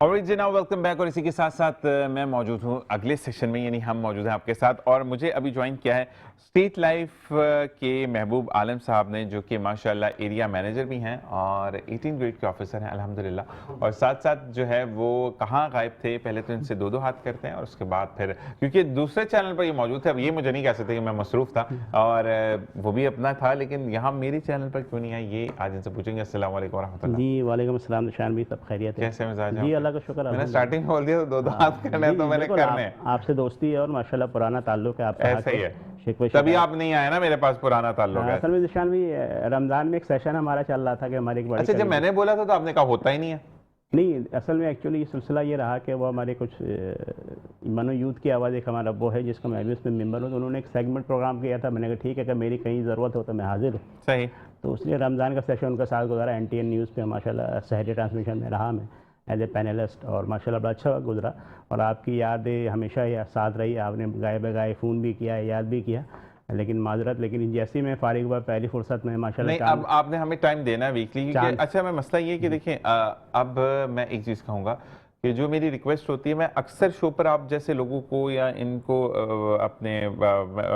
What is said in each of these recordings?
और जी now welcome back. और इसी के साथ साथ मैं मौजूद हूँ अगले सेशन में, यानी हम मौजूद हैं आपके साथ। और मुझे अभी ज्वाइन किया है स्टेट लाइफ के महबूब आलम साहब ने, जो कि माशाल्लाह एरिया मैनेजर भी हैं और 18 ग्रेड के ऑफिसर हैं अल्हम्दुलिल्लाह। और साथ साथ जो है वो कहाँ गायब थे, पहले तो इनसे दो दो हाथ करते हैं और उसके बाद फिर, क्योंकि दूसरे चैनल पर ये मौजूद थे, अब ये मुझे नहीं कह सकते कि मैं मसरूफ़ था और वो भी अपना था, लेकिन यहाँ मेरे चैनल पर क्यों नहीं आया, ये आज इनसे पूछेंगे। अस्सलाम वालेकुम रहमतुल्लाह जी वालेकुम अस्सलाम निशान भी सब खैरियत है। कैसे मिजाज हैं जी आपके? अल्लाह का शुक्र मैंने अल्हम्दुलिल्लाह। स्टार्टिंग में बोल दिया तो दो दो हाथ करने हैं, जी तो मैंने बिल्कुल करने हैं। आपसे दोस्ती है और माशाल्लाह पुराना ताल्लुक है आपका। ऐसा ही है, शिकवे तभी शिकायत। आप नहीं आए ना, मेरे पास पुराना ताल्लुक है। असल में निशान भी रमज़ान में एक सेशन हमारा चल रहा था कि हमारी एक बड़ी अच्छा, जब मैंने बोला था तो आपने कहा होता ही नहीं है। नहीं, असल में एक्चुअली सिलसिला ये रहा कि वो हमारे कुछ मनो यूथ की आवाज़, एक हमारा वो है जिसका मैं भी उसमें मेंबर हूँ, तो उन्होंने एक सेगमेंट प्रोग्राम किया था। मैंने कहा ठीक है, अगर मेरी कहीं ज़रूरत हो तो मैं हाजिर हूँ। सही। तो उसलिए रमज़ान का सेशन उनका साथ गुजारा NTN न्यूज़ पे, माशाल्लाह सहरी ट्रांसमिशन में रहा मैं एज ए पैनलिस्ट, और माशाल्लाह बड़ा अच्छा गुजरा। और आपकी यादें हमेशा साथ रही, आपने गाए बगाए फ़ोन भी किया, याद भी किया, लेकिन माजरत, लेकिन जैसे ही मैं फारिग हुआ पहली फुर्सत में माशाल्लाह नहीं, अब आपने हमें टाइम देना है वीकली, क्योंकि अच्छा मैं मसला ये कि देखिए अब मैं एक चीज़ कहूँगा कि जो मेरी रिक्वेस्ट होती है, मैं अक्सर शो पर आप जैसे लोगों को या इनको अपने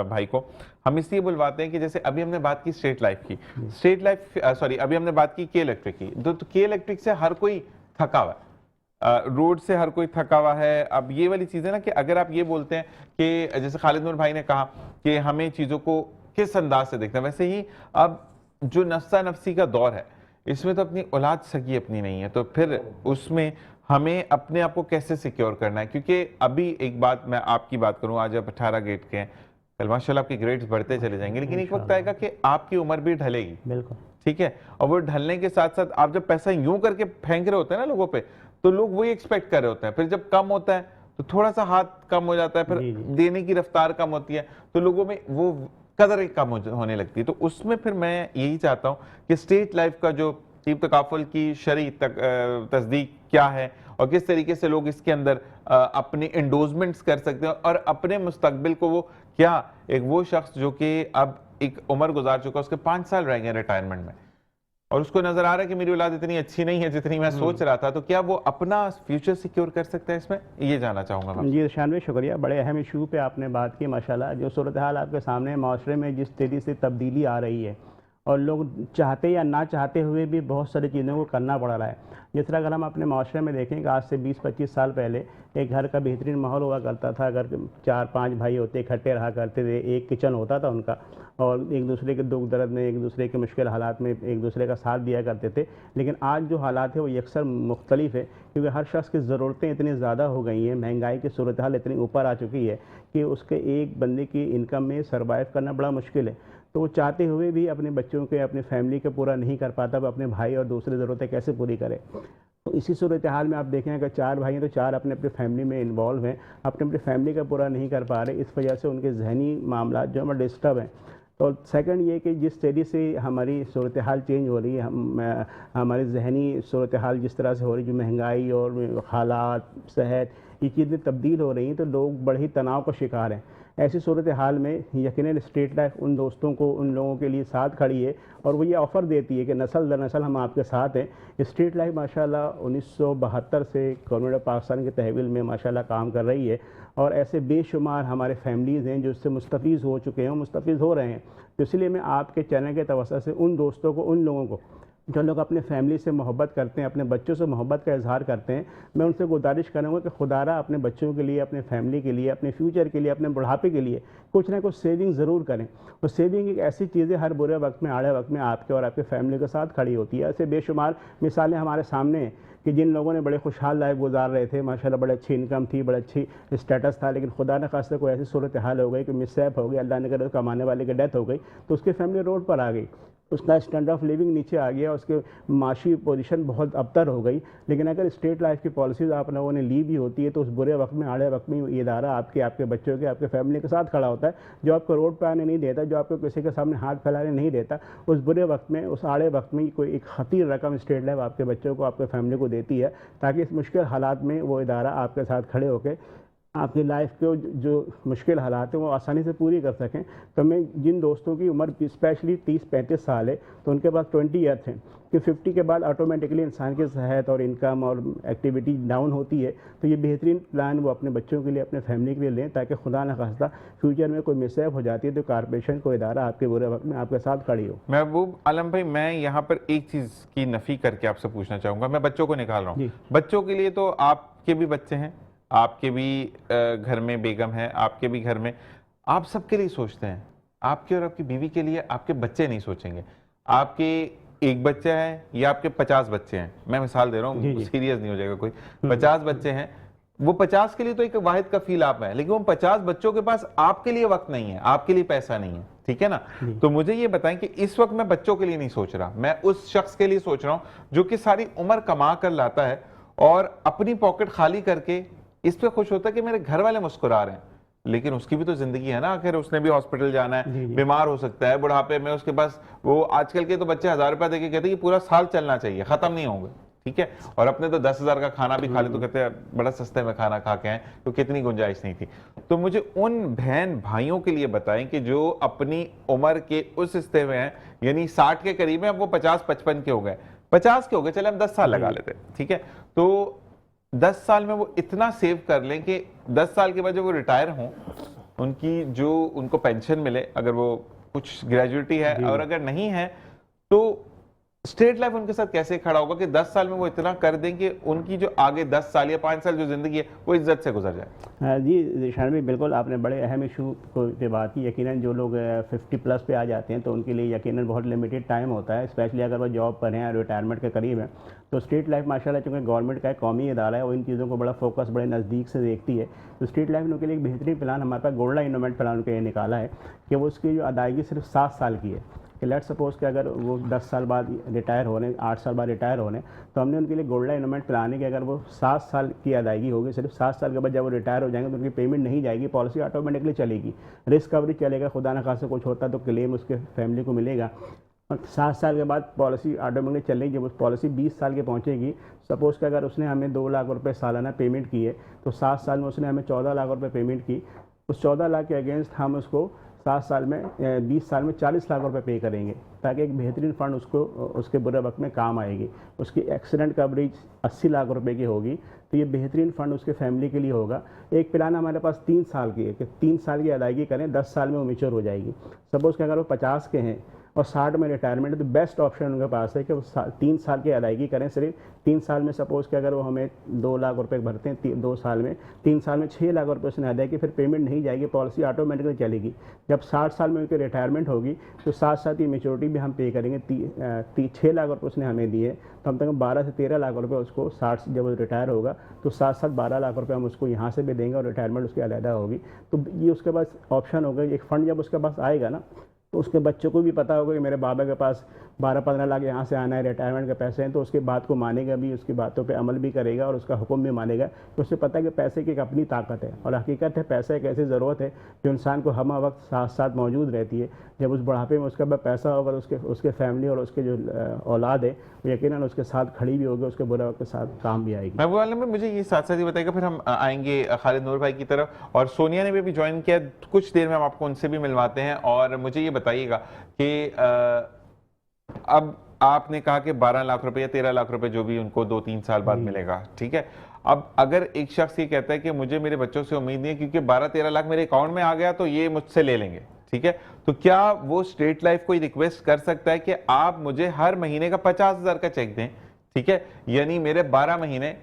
भाई को हम इसलिए बुलवाते हैं कि जैसे अभी हमने बात की स्ट्रेट लाइफ की, स्ट्रेट लाइफ सॉरी अभी हमने बात की के इलेक्ट्रिक की, तो के इलेक्ट्रिक से हर कोई थका हुआ है, रोड से हर कोई थका हुआ है। अब ये वाली चीज़ है ना कि अगर आप ये बोलते हैं कि जैसे खालिद नूर भाई ने कहा कि हमें चीज़ों को किस अंदाज से देखना है, वैसे ही अब जो नफ्सा नफसी का दौर है, इसमें तो अपनी औलाद सगी अपनी नहीं है, तो फिर उसमें हमें अपने आप को कैसे सिक्योर करना है। क्योंकि अभी एक बात मैं आपकी बात करूं, आज आप 18 ग्रेड के हैं, कल माशाल्लाह आपके ग्रेड्स बढ़ते चले जाएंगे, लेकिन एक वक्त आएगा कि आपकी उम्र भी ढलेगी। बिल्कुल ठीक है, और वो ढलने के साथ साथ आप जब पैसा यूं करके फेंक रहे होते हैं ना लोगों पे, तो लोग वही एक्सपेक्ट कर रहे होते हैं। फिर जब कम होता है तो थोड़ा सा हाथ कम हो जाता है, फिर देने की रफ्तार कम होती है, तो लोगों में वो कदर कम होने लगती है। तो उसमें फिर मैं यही चाहता हूँ कि स्टेट लाइफ का जो तकाफुल की शरई तस्दीक क्या है और किस तरीके से लोग इसके अंदर अपने एंडोजमेंट्स कर सकते हैं, और अपने मुस्तकबिल को वो क्या, एक वो शख्स जो कि अब एक उम्र गुजार चुका, उसके 5 साल रह गए रिटायरमेंट में, और उसको नजर आ रहा है कि मेरी औलाद इतनी अच्छी नहीं है जितनी मैं सोच रहा था, तो क्या वो अपना फ्यूचर सिक्योर कर सकता है? इसमें ये जानना चाहूँगा मैं। जी शानवी शुक्रिया, बड़े अहम इशू पे आपने बात की। माशाल्लाह जो सूरत हाल आपके सामने माशरे में जिस तेज़ी से तब्दीली आ रही है, और लोग चाहते या ना चाहते हुए भी बहुत सारी चीज़ों को करना पड़ रहा है। जिस तरह अगर हम अपने माशरे में देखें कि आज से 20-25 साल पहले एक घर का बेहतरीन माहौल हुआ करता था। अगर 4-5 भाई होते इकट्ठे रहा करते थे, एक किचन होता था उनका, और एक दूसरे के दुख दर्द में, एक दूसरे के मुश्किल हालात में एक दूसरे का साथ दिया करते थे। लेकिन आज जो हालात है वो यकसर मुख्तलिफ है, क्योंकि हर शख्स की ज़रूरतें इतनी ज़्यादा हो गई हैं, महंगाई की सूरत हाल इतनी ऊपर आ चुकी है कि उसके एक बंदे की इनकम में सर्वाइव करना बड़ा मुश्किल है। तो वो चाहते हुए भी अपने बच्चों के, अपने फैमिली के पूरा नहीं कर पाता, वो अपने भाई और दूसरी ज़रूरतें कैसे पूरी करे। तो इसी सूरत हाल में आप देखें, अगर 4 भाई हैं तो 4 अपने अपने फैमिली में इन्वॉल्व हैं, अपने अपनी फैमिली का पूरा नहीं कर पा रहे, इस वजह से उनके जहनी मामला जो है डिस्टर्ब हैं। तो सेकंड ये कि जिस तेज़ी से हमारी सूरत हाल चेंज हो रही है, हमारी जहनी सूरत हाल जिस तरह से हो रही है, जो महंगाई और हालात, सेहत, ये चीज़ें तब्दील हो रही हैं, तो लोग बड़े ही तनाव का शिकार हैं। ऐसी सूरत हाल में यकीनन स्ट्रीट लाइफ उन दोस्तों को, उन लोगों के लिए साथ खड़ी है, और वो ये ऑफ़र देती है कि नस्ल दर नस्ल हम आपके साथ हैं। स्ट्रीट लाइफ माशाल्लाह 1972 से गवर्नमेंट ऑफ पाकिस्तान के तहवील में माशाल्लाह काम कर रही है, और ऐसे बेशुमार हमारे फैमिलीज़ हैं जो इससे मुस्तफ़ीज़ हो चुके हैं, मुस्तफ़ीज़ हो रहे हैं। तो इसलिए मैं आपके चैनल के तवज्जो से उन दोस्तों को, उन लोगों को जो लोग अपने फैमिली से मोहब्बत करते हैं, अपने बच्चों से मोहब्बत का इजहार करते हैं, मैं उनसे गुजारिश करूँगा कि खुदारा अपने बच्चों के लिए, अपने फैमिली के लिए, अपने फ्यूचर के लिए, अपने बुढ़ापे के लिए कुछ ना कुछ सेविंग ज़रूर करें। और सेविंग एक ऐसी चीज़ है, हर बुरे वक्त में, आड़े वक्त में आपके और आपके फैमिली के साथ खड़ी होती है। ऐसे बेशुमार मिसालें हमारे सामने हैं कि जिन लोगों ने बड़े खुशहाल लाइफ गुजार रहे थे, माशाल्लाह बड़े अच्छी इनकम थी, बड़ा अच्छी स्टेटस था, लेकिन खुदा न खास्ता कोई ऐसी सूरत हाल हो गई कि मिसहैप हो गई, अल्लाह ने करे कमाने वाले की डेथ हो गई, तो उसकी फैमिली रोड पर आ गई, उसका स्टैंडर्ड ऑफ लिविंग नीचे आ गया, उसके माशी पोजीशन बहुत अबतर हो गई। लेकिन अगर स्टेट लाइफ की पॉलिसीज़ आप लोगों ने ली भी होती है, तो उस बुरे वक्त में, आड़े वक्त में ये इदारा आपके, आपके बच्चों के, आपके फैमिली के साथ खड़ा होता है, जो आपको रोड पर आने नहीं देता, जो आपको किसी के सामने हाथ फैलाने नहीं देता। उस बुरे वक्त में, उस आड़े वक्त में कोई एक खतीर रकम स्टेट लाइफ आपके बच्चों को, आपके फैमिली को देती है, ताकि इस मुश्किल हालात में वो इदारा आपके साथ खड़े होकर आपकी लाइफ के जो मुश्किल हालात हैं वो आसानी से पूरी कर सकें। तो मैं जिन दोस्तों की उम्र स्पेशली 30-35 साल है, तो उनके पास 20 ईयर्स हैं कि 50 के बाद ऑटोमेटिकली इंसान की सेहत और इनकम और एक्टिविटी डाउन होती है। तो ये बेहतरीन प्लान वो अपने बच्चों के लिए, अपने फैमिली के लिए लें, ताकि खुदा न खास्ता फ्यूचर में कोई मिसहैप हो जाती है तो कॉर्पोरेशन को इदारा आपके बुरे वक्त में आपके साथ खड़ी हो। महबूब आलम भाई, मैं यहाँ पर एक चीज़ की नफ़ी करके आपसे पूछना चाहूँगा। मैं बच्चों को निकाल रहा हूँ, बच्चों के लिए तो आपके भी बच्चे हैं, आपके भी घर में बेगम है, आपके भी घर में, आप सबके लिए सोचते हैं। आपके और आपकी बीवी के लिए आपके बच्चे नहीं सोचेंगे। आपके एक बच्चा है या आपके 50 बच्चे हैं, मैं मिसाल दे रहा हूँ, सीरियस नहीं हो जाएगा कोई। 50 बच्चे हैं, वो 50 के लिए तो एक वाहिद कफील आप हैं, लेकिन वो 50 बच्चों के पास आपके लिए वक्त नहीं है, आपके लिए पैसा नहीं है, ठीक है ना। तो मुझे ये बताएं कि इस वक्त मैं बच्चों के लिए नहीं सोच रहा, मैं उस शख्स के लिए सोच रहा हूँ जो कि सारी उम्र कमा कर लाता है और अपनी पॉकेट खाली करके इस पे खुश होता है कि मेरे घर वाले मुस्कुरा रहे हैं, लेकिन उसकी भी तो जिंदगी है ना। आखिर उसने भी हॉस्पिटल जाना है, बीमार हो सकता है बुढ़ापे में, उसके पास वो आजकल के तो बच्चे 1000 रुपया देके कहते हैं कि पूरा साल चलना चाहिए, खत्म नहीं होंगे, ठीक है। और अपने तो 10,000 का खाना भी खा ले तो कहते हैं बड़ा सस्ते में खाना खा के आए, तो कितनी गुंजाइश नहीं थी। तो मुझे उन बहन भाइयों के लिए बताएं कि जो अपनी उम्र के उस हिस्से में हैं, यानी 60 के करीब है, अब वो 50-55 के हो गए, 50 के हो गए, चले हम 10 साल लगा लेते, ठीक है। तो 10 साल में वो इतना सेव कर लें कि 10 साल के बाद जब वो रिटायर हों, उनकी जो उनको पेंशन मिले, अगर वो कुछ ग्रेजुएटी है, और अगर नहीं है तो स्टेट लाइफ उनके साथ कैसे खड़ा होगा कि 10 साल में वो इतना कर दें कि उनकी जो आगे 10 साल या 5 साल जो जिंदगी है वो इज्जत से गुजर जाए। जी ज़ीशान भाई, बिल्कुल आपने बड़े अहम इशू पे बात की। यकीनन जो लोग 50 प्लस पे आ जाते हैं तो उनके लिए यकीनन बहुत लिमिटेड टाइम होता है, स्पेशली अगर वो जॉब पर हैं, रिटायरमेंट के करीब हैं। तो स्टेट लाइफ माशाल्लाह चूँकि गवर्नमेंट का एक कौमी इदारा है, वो इन चीज़ों को बड़ा फोकस बड़े नज़दीक से देखती है। तो स्टेट लाइफ ने उनके लिए एक बेहतरीन प्लान हमारे पास गोल्डा इन्वेस्टमेंट प्लान के निकाला है कि वो उसकी जो अदायगी सिर्फ 7 साल की है। कि लेट सपोज कि अगर वो 10 साल बाद रिटायर होने, 8 साल बाद रिटायर होने, तो हमने उनके लिए गोल्डा इन्वेस्टमेंट प्लान है कि अगर वो 7 साल की अदायगी होगी, सिर्फ 7 साल के बाद जब वो रिटायर हो जाएंगे तो उनकी पेमेंट नहीं जाएगी, पॉलिसी ऑटोमेटिकली चलेगी, रिस्क कवरेज चलेगा, खुदा न खास्ता कुछ होता तो क्लेम उसके फैमिली को मिलेगा। और 7 साल के बाद पॉलिसी ऑटोमेटिकली चलेगी। जब उस पॉलिसी 20 साल के पहुँचेगी, सपोज़ कि अगर उसने हमें 2 लाख रुपये सालाना पेमेंट की है, तो 7 साल में उसने हमें 14 लाख रुपये पेमेंट की, उस 14 लाख के अगेंस्ट हम उसको 7 साल में 20 साल में 40 लाख रुपए पे करेंगे, ताकि एक बेहतरीन फ़ंड उसको उसके बुरे वक्त में काम आएगी। उसकी एक्सीडेंट कवरेज 80 लाख रुपए की होगी, तो ये बेहतरीन फ़ंड उसके फैमिली के लिए होगा। एक प्लान हमारे पास 3 साल की है कि 3 साल की अदायगी करें, 10 साल में वो मैच्योर हो जाएगी। सपोज़ कि अगर वो 50 के हैं और 60 में रिटायरमेंट है, तो बेस्ट ऑप्शन उनके पास है कि वो 3 साल की अदायगी करें। सिर्फ 3 साल में सपोज़ कि अगर वो हमें 2 लाख रुपए भरते हैं 2 साल में, 3 साल में 6 लाख रुपए उसने अदा किए, फिर पेमेंट नहीं जाएगी, पॉलिसी ऑटोमेटिकली चलेगी। जब 60 साल में उनकी रिटायरमेंट होगी तो साथ साथ ही मेच्योरिटी भी हम पे करेंगे। 6 लाख रुपये उसने हमें दिए, तो हम तक 12 से 13 लाख रुपये उसको 60 जब वो रिटायर होगा तो साथ साथ 12 लाख रुपये हम उसको यहाँ से भी देंगे और रिटायरमेंट उसकी अलहदा होगी। तो ये उसके पास ऑप्शन होगा। एक फ़ंड जब उसके पास आएगा ना, तो उसके बच्चों को भी पता होगा कि मेरे बाबा के पास 12-15 लाख यहाँ से आना है, रिटायरमेंट के पैसे हैं, तो उसकी बात को मानेगा भी, उसकी बातों पे अमल भी करेगा और उसका हुक्म भी मानेगा। तो उसे पता है कि पैसे की एक अपनी ताकत है और हकीकत है, पैसा एक ऐसी ज़रूरत है जो इंसान को हम वक्त साथ साथ मौजूद रहती है। जब उस बुढ़ापे में उसके पास पैसा होगा, उसके फैमिली और उसके जो औलाद है वो यकीनन उसके साथ खड़ी भी होगी, उसके बुरे वक्त के साथ काम भी आएगी। महबूब आलम में मुझे ये साथ साथ ही बताएगा, फिर हम आएंगे खालिद नूर भाई की तरफ, और सोनिया ने भी ज्वाइन किया, कुछ देर में हम आपको उनसे भी मिलवाते हैं। और मुझे ये बताइएगा कि अब आपने कहा कि 12 लाख रुपए या 13 लाख रुपए जो भी उनको 2-3 साल बाद मिलेगा, ठीक है। अब अगर एक शख्स ये कहता है कि मुझे मेरे बच्चों से उम्मीद नहीं है क्योंकि 12-13 लाख मेरे अकाउंट में आ गया तो ये मुझसे ले लेंगे, ठीक है, तो क्या वो स्टेट लाइफ को रिक्वेस्ट कर सकता है कि आप मुझे हर महीने का 50,000 का चेक दें, ठीक है, यानी मेरे 12 महीने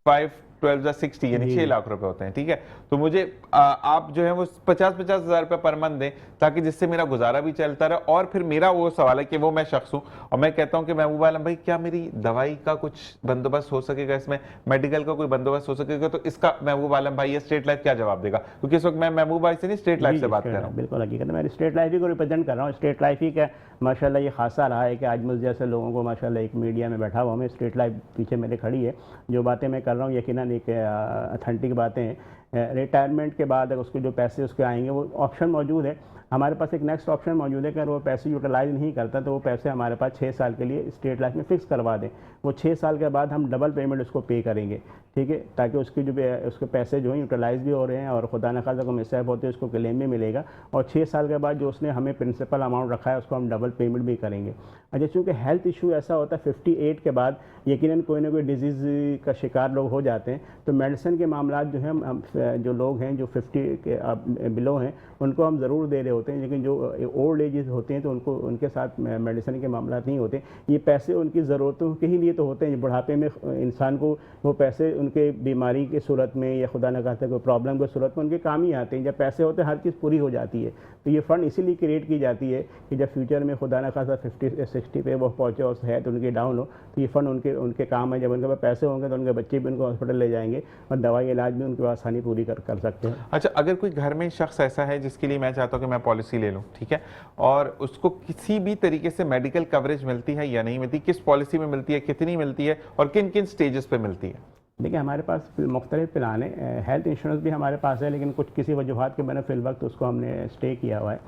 5 12 60 यानी 6 लाख रुपए होते हैं, ठीक है, तो मुझे आप जो है वो 50-50 हजार रुपए पर मंथ दें, ताकि जिससे मेरा गुजारा भी चलता रहे। और फिर मेरा वो सवाल है कि वो मैं शख्स हूं और मैं कहता हूं कि महबूब आलम भाई क्या मेरी दवाई का कुछ बंदोबस्त हो सकेगा, इसमें मेडिकल का कोई बंदोबस्त हो सकेगा, तो इसका महबूब आलम भाई ये स्टेट लाइफ क्या जवाब देगा? क्योंकि इस वक्त मैं महबूब भाई से नहीं स्टेट लाइफ से बात कर रहा हूँ। बिल्कुल हकीकत मैं स्टेट लाइफ ही को रिप्रेजेंट कर रहा हूँ। स्टेट लाइफ ही का माशाल्लाह ये खासा रहा है कि आज मुझ जैसे लोगों को माशाल्लाह एक मीडिया में बैठा हुआ हूँ, स्टेट लाइफ पीछे मेरे खड़ी है, जो बातें मैं कर रहा हूँ यकीनन एक अथेंटिक बातें हैं। रिटायरमेंट के बाद अगर उसके जो पैसे उसके आएंगे वो ऑप्शन मौजूद है। हमारे पास एक नेक्स्ट ऑप्शन मौजूद है कि अगर वो पैसे यूटिलाइज नहीं करता तो वो पैसे हमारे पास 6 साल के लिए स्टेट लाइफ में फिक्स करवा दें। वो 6 साल के बाद हम डबल पेमेंट उसको पे करेंगे, ठीक है, ताकि उसकी जो उसके पैसे जो हैं यूटिलाइज भी हो रहे हैं और खुदा न खासा को मिसहैप होते हैं उसको क्लेम भी मिलेगा, और 6 साल के बाद जो उसने हमें प्रिंसिपल अमाउंट रखा है उसको हम डबल पेमेंट भी करेंगे। अच्छा, चूँकि हेल्थ इशू ऐसा होता है 58 के बाद यकीनन कोई ना कोई डिजीज़ का शिकार लोग हो जाते हैं, तो मेडिसिन के मामला जो हैं हम जो लोग हैं जो 50 के बिलो हैं उनको हम ज़रूर दे रहे होते हैं, लेकिन जो ओल्ड एजेस होते हैं तो उनको उनके साथ मेडिसिन के मामला नहीं होते। ये पैसे उनकी ज़रूरतों के ही लिए तो होते हैं। बुढ़ापे में इंसान को वो पैसे उनके बीमारी की सूरत में या खुदा न खास्ता कोई प्रॉब्लम की सूरत में उनके काम ही आते हैं। जब पैसे होते हैं हर चीज़ पूरी हो जाती है। तो ये फ़ंड इसीलिए क्रिएट की जाती है कि जब फ्यूचर में खुदा न खास्ता 50-60 पे वो पहुँचे और सेहत उनकी डाउन हो तो ये फ़ंड उनके काम है। जब उनके पास पैसे होंगे तो उनके बच्चे भी उनको हॉस्पिटल ले जाएंगे और दवाई इलाज भी उनके पास आसानी पूरी कर सकते हैं। अच्छा, अगर कोई घर में शख्स ऐसा है जिसके लिए मैं चाहता हूँ कि मैं पॉलिसी ले लूँ, ठीक है, और उसको किसी भी तरीके से मेडिकल कवरेज मिलती है या नहीं मिलती, किस पॉलिसी में मिलती है, कितनी मिलती है और किन किन स्टेजेस पे मिलती है? देखिए, हमारे पास मुख्तलिफ प्लान है। हेल्थ इंश्योरेंस भी हमारे पास है, लेकिन कुछ किसी वजूहत के बिना फिल वक्त उसको हमने स्टे किया हुआ है।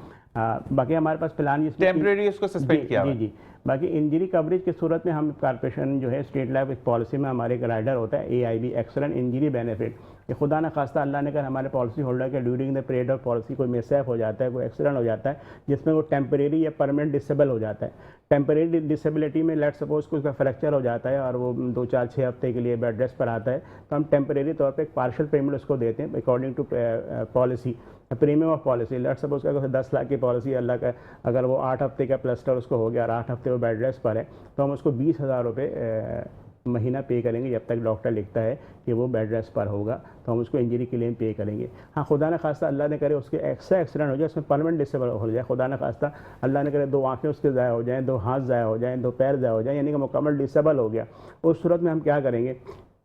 बाकी हमारे पास प्लान टेम्परेरी उसको सस्पेंड किया हुआ है। जी। बाकी इंजरी कवरेज की सूरत में हम कॉर्पोरेशन जो है स्टेट लाइफ पॉलिसी में हमारे एक राइडर होता है AIB, एक्सीडेंट इंजरी बेनिफिट। कि खुदा न खास्ता अल्लाह ने कर हमारे पॉलिसी होल्डर के during the period of policy कोई मिसहैप हो जाता है, कोई एक्सीडेंट हो जाता है जिसमें वो टेम्परेरी या परमानेंट डिसेबल हो जाता है। टेम्परेरी डिसेबिलिटी में लेट सपोज को उसका फ्रैक्चर हो जाता है और वो 2-4-6 हफ्ते के लिए बेड रेस्ट पर आता है, तो हम टेम्परेरी तौर पे एक पार्शियल पेमेंट उसको देते हैं according to policy, premium of policy. Let suppose अगर 10 लाख की पॉलिसी अल्लाह का अगर वो 8 हफ्ते का प्लस्टर उसको हो गया और 8 हफ्ते वो बेड रेस्ट पर है, तो हम उसको 20,000 रुपये महीना पे करेंगे जब तक डॉक्टर लिखता है कि वो बेड रेस्ट पर होगा, तो हम उसको इंजरी क्लेम पे करेंगे। हाँ, खुदा न खास्ता अल्लाह ने करे उसके ऐसा एक्सीडेंट हो जाए उसमें परमानेंट डिसेबल हो जाए, खुदा न खास्ता अल्लाह ने करे 2 आँखें उसके ज़ाया हो जाएँ, 2 हाथ ज़ाया हो जाएँ, 2 पैर ज़ाया हो जाए, यानी कि मुकम्मल डिसेबल हो गया। उस सूरत में हम क्या करेंगे?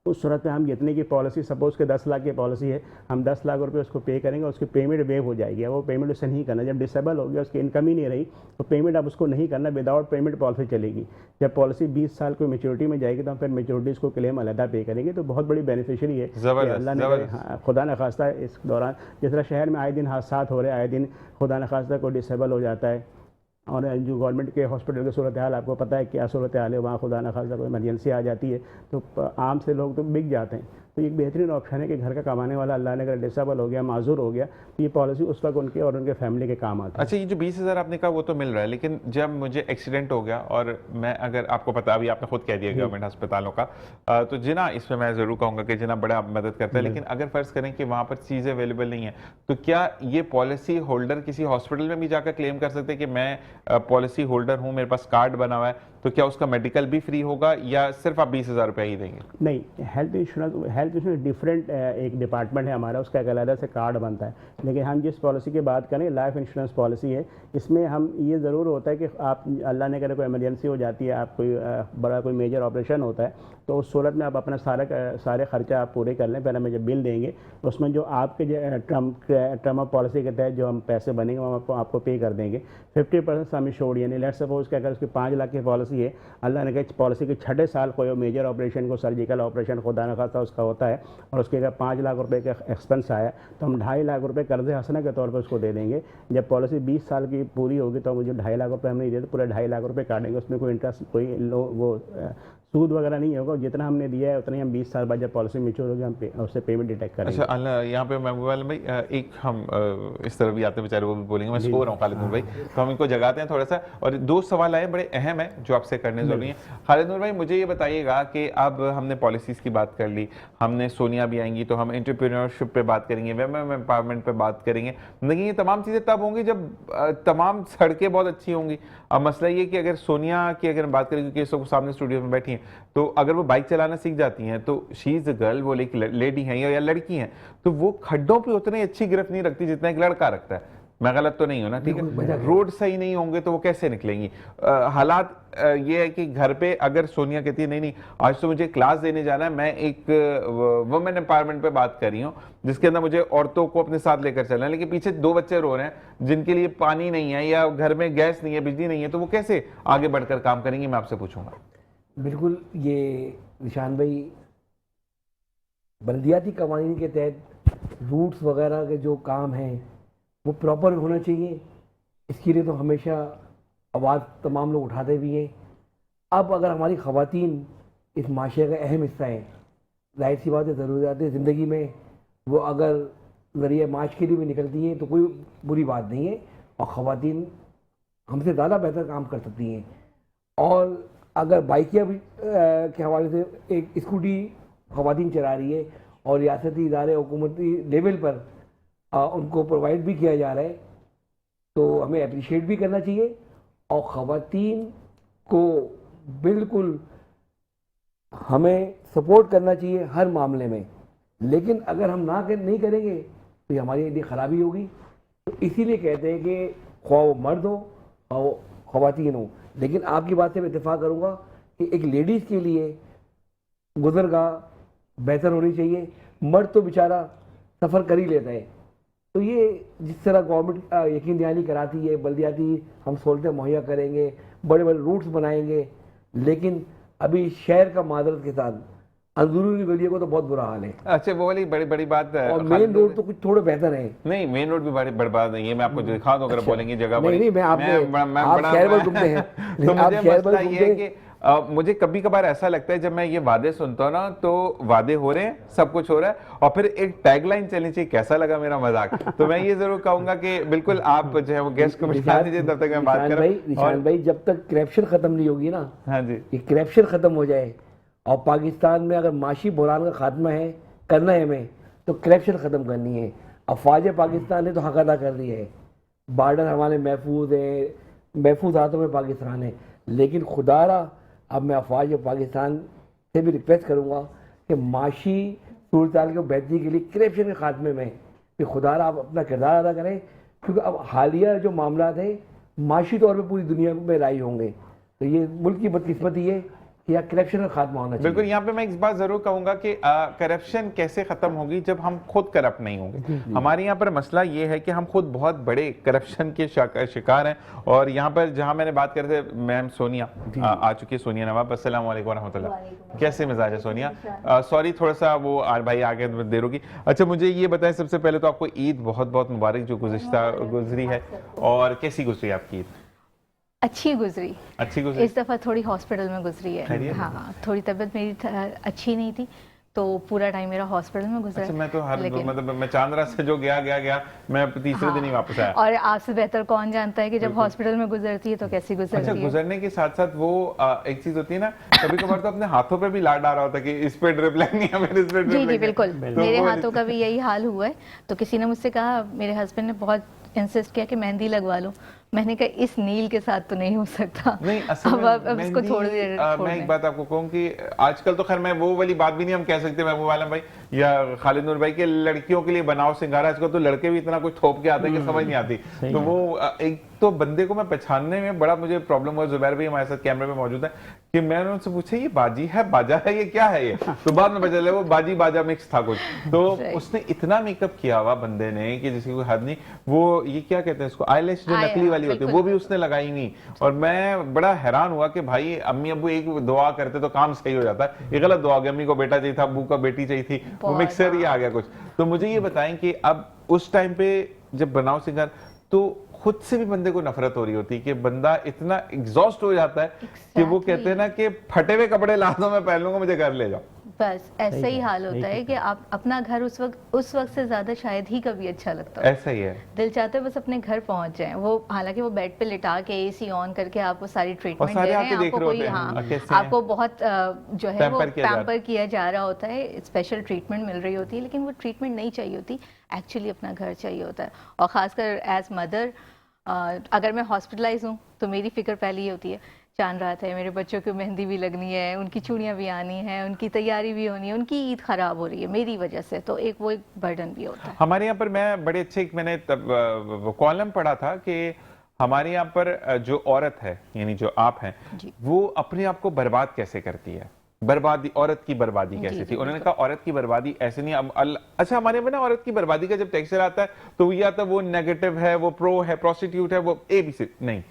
उस सूरत में हम जितने की पॉलिसी सपोज़ के 10 लाख की पॉलिसी है, हम 10 लाख रुपए उसको पे करेंगे, उसकी पेमेंट वेव हो जाएगी। वो पेमेंट उससे नहीं करना। जब डिसेबल हो गया, उसकी इनकम ही नहीं रही, तो पेमेंट अब उसको नहीं करना, विदाउट पेमेंट पॉलिसी चलेगी। जब पॉलिसी 20 साल को मेच्योरिटी में जाएगी तो हम फिर मेच्योरिटी उसको क्लेम अलहदा पे करेंगे। तो बहुत बड़ी बेनिफिशियरी है। अल्लाह ने खुदा न खास्ता इस दौरान जिस तरह शहर में आए दिन हादसात हो रहे हैं, आए दिन खुदा न खास्ता को डिसेबल हो जाता है, और जो गवर्नमेंट के हॉस्पिटल की सूरत हाल आपको पता है क्या सूरत हाल है, वहाँ खुदा न खास्ता कोई इमरजेंसी आ जाती है तो आम से लोग तो बिक जाते हैं। तो एक बेहतरीन ऑप्शन है कि घर का कमाने वाला अल्लाह ने अगर डिसेबल हो गया, माजूर हो गया, तो ये पॉलिसी उस वक्त उनके और उनके फैमिली के काम आती है। अच्छा, ये जो 20,000 आपने कहा वो तो मिल रहा है, लेकिन जब मुझे एक्सीडेंट हो गया और मैं, अगर आपको पता, अभी आपने खुद कह दिया गवर्नमेंट अस्पतालों का, तो जिना इसमें मैं ज़रूर कहूँगा कि जिना बड़ा मदद करता है, लेकिन अगर फ़र्ज़ करें कि वहाँ पर चीज़ें अवेलेबल नहीं है, तो क्या ये पॉलिसी होल्डर किसी हॉस्पिटल में भी जाकर क्लेम कर सकते हैं कि मैं पॉलिसी होल्डर हूँ, मेरे पास कार्ड बना हुआ है, तो क्या उसका मेडिकल भी फ्री होगा या सिर्फ आप 20,000 रुपये ही देंगे? नहीं, हेल्थ इंश्योरेंस डिफरेंट एक डिपार्टमेंट है हमारा, उसका एक अलग से कार्ड बनता है। लेकिन हम जिस पॉलिसी की बात करें, लाइफ इंश्योरेंस पॉलिसी है, इसमें हम ये ज़रूर होता है कि आप अल्लाह ने करे कोई इमरजेंसी हो जाती है, आप कोई बड़ा कोई मेजर ऑपरेशन होता है, तो उस सूरत में आप अपना सारे खर्चा आप पूरे कर लें। पहले हमें जब बिल देंगे उसमें जो आपके टर्म ऑफ पॉलिसी के तहत जो हम पैसे बनेंगे वो आपको पे कर देंगे। 50% सम एश्योर्ड, यानी लेट सपोज कि अगर उसकी 5 लाख की पॉलिसी है, अल्लाह ने कहा पॉलिसी के 6ठे साल कोई मेजर ऑपरेशन को, सर्जिकल ऑपरेशन खुदा न खास्ता उसका होता है और उसके अगर 5 लाख रुपए का एक्सपेंस आया तो हम 2.5 लाख रुपए कर्ज हसना के तौर पर उसको दे देंगे। जब पॉलिसी 20 साल की पूरी होगी तो मुझे 2.5 लाख रुपए हम नहीं देते, पूरे 2.5 लाख रुपए काटेंगे। उसमें कोई इंटरेस्ट, कोई वो सूद वगैरह नहीं होगा। जितना हमने दिया है उतना ही हम 20 साल बाद जब पॉलिसी मैच्योर होगी हम उससे पेमेंट डिटेक्ट करेंगे। अच्छा, यहाँ पे महबूब आलम भाई, एक हम इस तरह भी आते हैं बेचारे, वो भी बोलेंगे, मैं सो रहा हूँ खालिद नूर भाई, तो हम इनको जगाते हैं थोड़ा सा। और 2 सवाल आए बड़े अहम है जो आपसे करने जरूरी है। खालिद नूर भाई, मुझे ये बताइएगा कि अब हमने पॉलिसीज़ की बात कर ली, हमने सोनिया भी आएंगी तो हम एंटरप्रेन्योरशिप पे बात करेंगे, वुमेन एम्पावरमेंट पे बात करेंगे, लेकिन ये तमाम चीज़ें तब होंगी जब तमाम सड़कें बहुत अच्छी होंगी। अब मसला ये कि अगर सोनिया की अगर बात करें, क्योंकि सब सामने स्टूडियो में बैठी हैं, तो अगर वो बाइक चलाना सीख जाती हैं तो शी इज़ अ गर्ल, वो एक लेडी हैं या लड़की हैं, तो वो खड्डों पे उतनी अच्छी गिरफ्त नहीं रखती जितना एक लड़का रखता है। मैं गलत तो नहीं हूं ना? ठीक है, रोड सही नहीं होंगे तो वो कैसे निकलेंगी? हालात ये है कि घर पे अगर सोनिया कहती है नहीं नहीं आज तो मुझे क्लास देने जाना है, मैं एक वुमेन एम्पावरमेंट पे बात कर रही हूँ जिसके अंदर मुझे औरतों को अपने साथ लेकर चलना है, लेकिन पीछे 2 बच्चे रो रहे हैं जिनके लिए पानी नहीं है या घर में गैस नहीं है, बिजली नहीं है, तो वो कैसे आगे बढ़कर काम करेंगी? मैं आपसे पूछूंगा। बिल्कुल, ये निशान भाई बल्दियाती कवानीन के तहत रूट्स वगैरह के जो काम हैं वो प्रॉपर होना चाहिए। इसके लिए तो हमेशा आवाज़ तमाम लोग उठाते भी हैं। अब अगर हमारी ख़वातीन इस माशरे का अहम हिस्सा है, जाहिर सी बात है ज़रूरियात ज़िंदगी में वो अगर ज़रिए माश के लिए भी निकलती हैं तो कोई बुरी बात नहीं है, और ख़वातीन हमसे ज़्यादा बेहतर काम कर सकती हैं। और अगर बाइकिया भी के हवाले से एक स्कूटी ख़वातीन चला रही है और रियासती इदारे हुकूमती लेवल पर उनको प्रोवाइड भी किया जा रहा है, तो हमें अप्रिशिएट भी करना चाहिए और ख़वातीन को बिल्कुल हमें सपोर्ट करना चाहिए हर मामले में। लेकिन अगर हम नहीं करेंगे तो ये हमारे लिए ख़राबी होगी। तो इसीलिए कहते हैं कि ख्वाह वो मर्द हो और ख़वातीन हो। लेकिन आपकी बात से मैं इत्तेफाक करूँगा कि एक लेडीज़ के लिए गुज़रगाह बेहतर होनी चाहिए। मर्द तो बेचारा सफ़र कर ही लेता है। तो ये जिस तरह गवर्नमेंट यकीन दहानी कराती है, बल्दियाती हम सहूलतें मुहैया करेंगे, बड़े बड़े रूट्स बनाएंगे, लेकिन अभी शहर का मादरत के साथ अंदरूनी गलियों को तो बहुत बुरा हाल है। अच्छा, वो वाली बड़ी बड़ी बात है। और मेन रोड तो कुछ थोड़े बेहतर है। नहीं, मेन रोड भी बड़ी बर्बाद नहीं है। मैं आपको दिखा दूं अगर बोलेंगे जगह नहीं, नहीं, मैं आपने आप शहर घूमते हैं तो मुझे मसला ये है कि मुझे कभी कभार ऐसा लगता है जब मैं ये वादे सुनता हूँ ना, तो वादे हो रहे हैं, सब कुछ हो रहा है, और फिर एक टैगलाइन चलनी चाहिए। कैसा लगा मेरा मजाक? तो मैं ये जरूर कहूंगा कि बिल्कुल आप जो है वो गेस्ट को बिठा दीजिए तब तक मैं बात कर निशान भाई, जब तक करप्शन खत्म नहीं होगी ना, हाँ जी, ये करप्शन खत्म हो जाए और पाकिस्तान में अगर माशी बहरान का खात्मा है करना है हमें, तो करप्शन ख़त्म करनी है। अफवाज पाकिस्तान ने तो हक अदा कर दी है, बॉर्डर हमारे महफूज है, महफूज हाथों में पाकिस्तान है। लेकिन खुदारा अब मैं अफवाज पाकिस्तान से भी रिक्वेस्ट करूँगा कि माशी सूरत को बेहतरी के लिए करप्शन के खात्मे में कि खुदारा आप अपना किरदार अदा करें, क्योंकि अब हालिया जो मामला थे माशी तौर पर पूरी दुनिया में राई होंगे। तो ये मुल्क की बदकिस्मती है या करप्शन का खात्मा होना चाहिए। बिल्कुल, यहाँ पे मैं इस बात जरूर कहूंगा कि करप्शन कैसे खत्म होगी जब हम खुद करप्ट नहीं होंगे। हमारे यहाँ पर मसला ये है कि हम खुद बहुत बड़े करप्शन के शिकार हैं। और यहाँ पर जहाँ मैंने बात कर रहे थे, मैम सोनिया आ चुकी है, सोनिया नवाब। अस्सलाम वालेकुम रहमतुल्लाह। कैसे मिजाज है सोनिया? सॉरी, थोड़ा सा वो भाई आगे देर होगी। अच्छा, मुझे ये बताएं, सबसे पहले तो आपको ईद बहुत बहुत मुबारक जो गुजरी है, और कैसी गुजरी आपकी ईद? अच्छी गुजरी। इस दफ़ा थोड़ी हॉस्पिटल में गुजरी है। हाँ, थोड़ी तबीयत मेरी अच्छी नहीं थी, तो पूरा टाइम मेरा हॉस्पिटल में गुजरा। अच्छा, मैं तो मतलब मैं चांद्रा से जो गया मैं तीसरे दिन ही वापस आया। और आपसे बेहतर कौन जानता है कि जब हॉस्पिटल में गुजरती है तो कैसी गुजरती है। अच्छा, गुजरने के साथ साथ वो एक चीज होती है ना, कभी कभार तो अपने हाथों पे भी लाड आ रहा होता है कि इस पे ड्रिप लगनी है, मेरे इस पे ड्रिप। जी बिल्कुल, मेरे हाथों का भी यही हाल हुआ है। तो किसी ने मुझसे कहा, मेरे हस्बैंड ने बहुत इंसिस्ट किया कि मेहंदी लगवा लो। मैंने कहा इस नील के साथ तो नहीं हो सकता। नहीं, अब इसको छोड़ दे। मैं एक बात आपको कहूँ कि आजकल तो खैर मैं वो वाली बात भी नहीं हम कह सकते महबूब आलम भाई या खालिद नूर भाई के लड़कियों के लिए बनाओ सिंगारा। आजकल तो लड़के भी इतना कुछ थोप के आते हैं कि समझ नहीं आती। तो वो एक तो बंदे को मैं पहचानने में बड़ा मुझे प्रॉब्लम हुआ। जुबैर भाई हमारे साथ कैमरे में मौजूद है कि मैंने उनसे पूछा ये बाजी है, बाजा है, ये क्या है ये? तो बाद में पता चला वो बाजी बाजा मिक्स था कुछ। तो उसने इतना मेकअप किया हुआ बंदे ने कि जिसकी कोई हद नहीं। वो ये क्या कहते हैं इसको, आईलैश जो नकली वाली होती है, वो भी उसने लगाई नहीं। और मैं बड़ा हैरान हुआ कि भाई अम्मी अब्बू एक दुआ करते तो काम सही हो जाता है, ये गलत दुआ हो गई। अम्मी को बेटा चाहिए था, अब्बू का बेटी चाहिए थी, वो मिक्सर ही आ गया कुछ। तो मुझे ये बताएं कि अब उस टाइम पे जब बनाओ सिंगार तो खुद से भी बंदे को नफरत हो रही होती है कि बंदा इतना एग्जॉस्ट हो जाता है कि वो कहते हैं ना कि फटे हुए कपड़े ला दो मैं पहन लूंगा, मुझे घर ले जाओ। बस ऐसा ही हाल होता है कि आप अपना घर उस वक्त से ज्यादा शायद ही कभी अच्छा लगता है। ऐसा ही है, दिल चाहता है बस अपने घर पहुंच जाए। वो हालांकि वो बेड पे लिटा के एसी ऑन करके आपको सारी ट्रीटमेंट दे रहे हैं, आपको कोई आपको बहुत जो है वो पैम्पर किया जा रहा होता है, स्पेशल ट्रीटमेंट मिल रही होती है, लेकिन वो ट्रीटमेंट नहीं चाहिए होती। एक्चुअली अपना घर चाहिए होता है। और खासकर एज मदर अगर मैं हॉस्पिटलाइज हूँ तो मेरी फिक्र पहले ही होती है, चांद रात है, मेरे बच्चों की मेहंदी भी लगनी है, उनकी चूड़ियाँ भी आनी है, उनकी तैयारी भी होनी है, उनकी ईद खराब हो रही है मेरी वजह से। तो एक बर्डन भी होता है। हमारे यहाँ पर मैं बड़े अच्छे मैंने कॉलम पढ़ा था कि हमारे यहाँ पर जो औरत है यानी जो आप हैं वो अपने आप को बर्बाद कैसे करती है। बर्बादी, औरत की बर्बादी कैसे थी? उन्होंने कहा औरत की बर्बादी ऐसे नहीं। अब अच्छा, हमारे में ना औरत की बर्बादी का जब टेक्सचर आता है तो या तो वो नेगेटिव है, वो प्रो है, प्रोस्टिट्यूट है, वो ABC नहीं।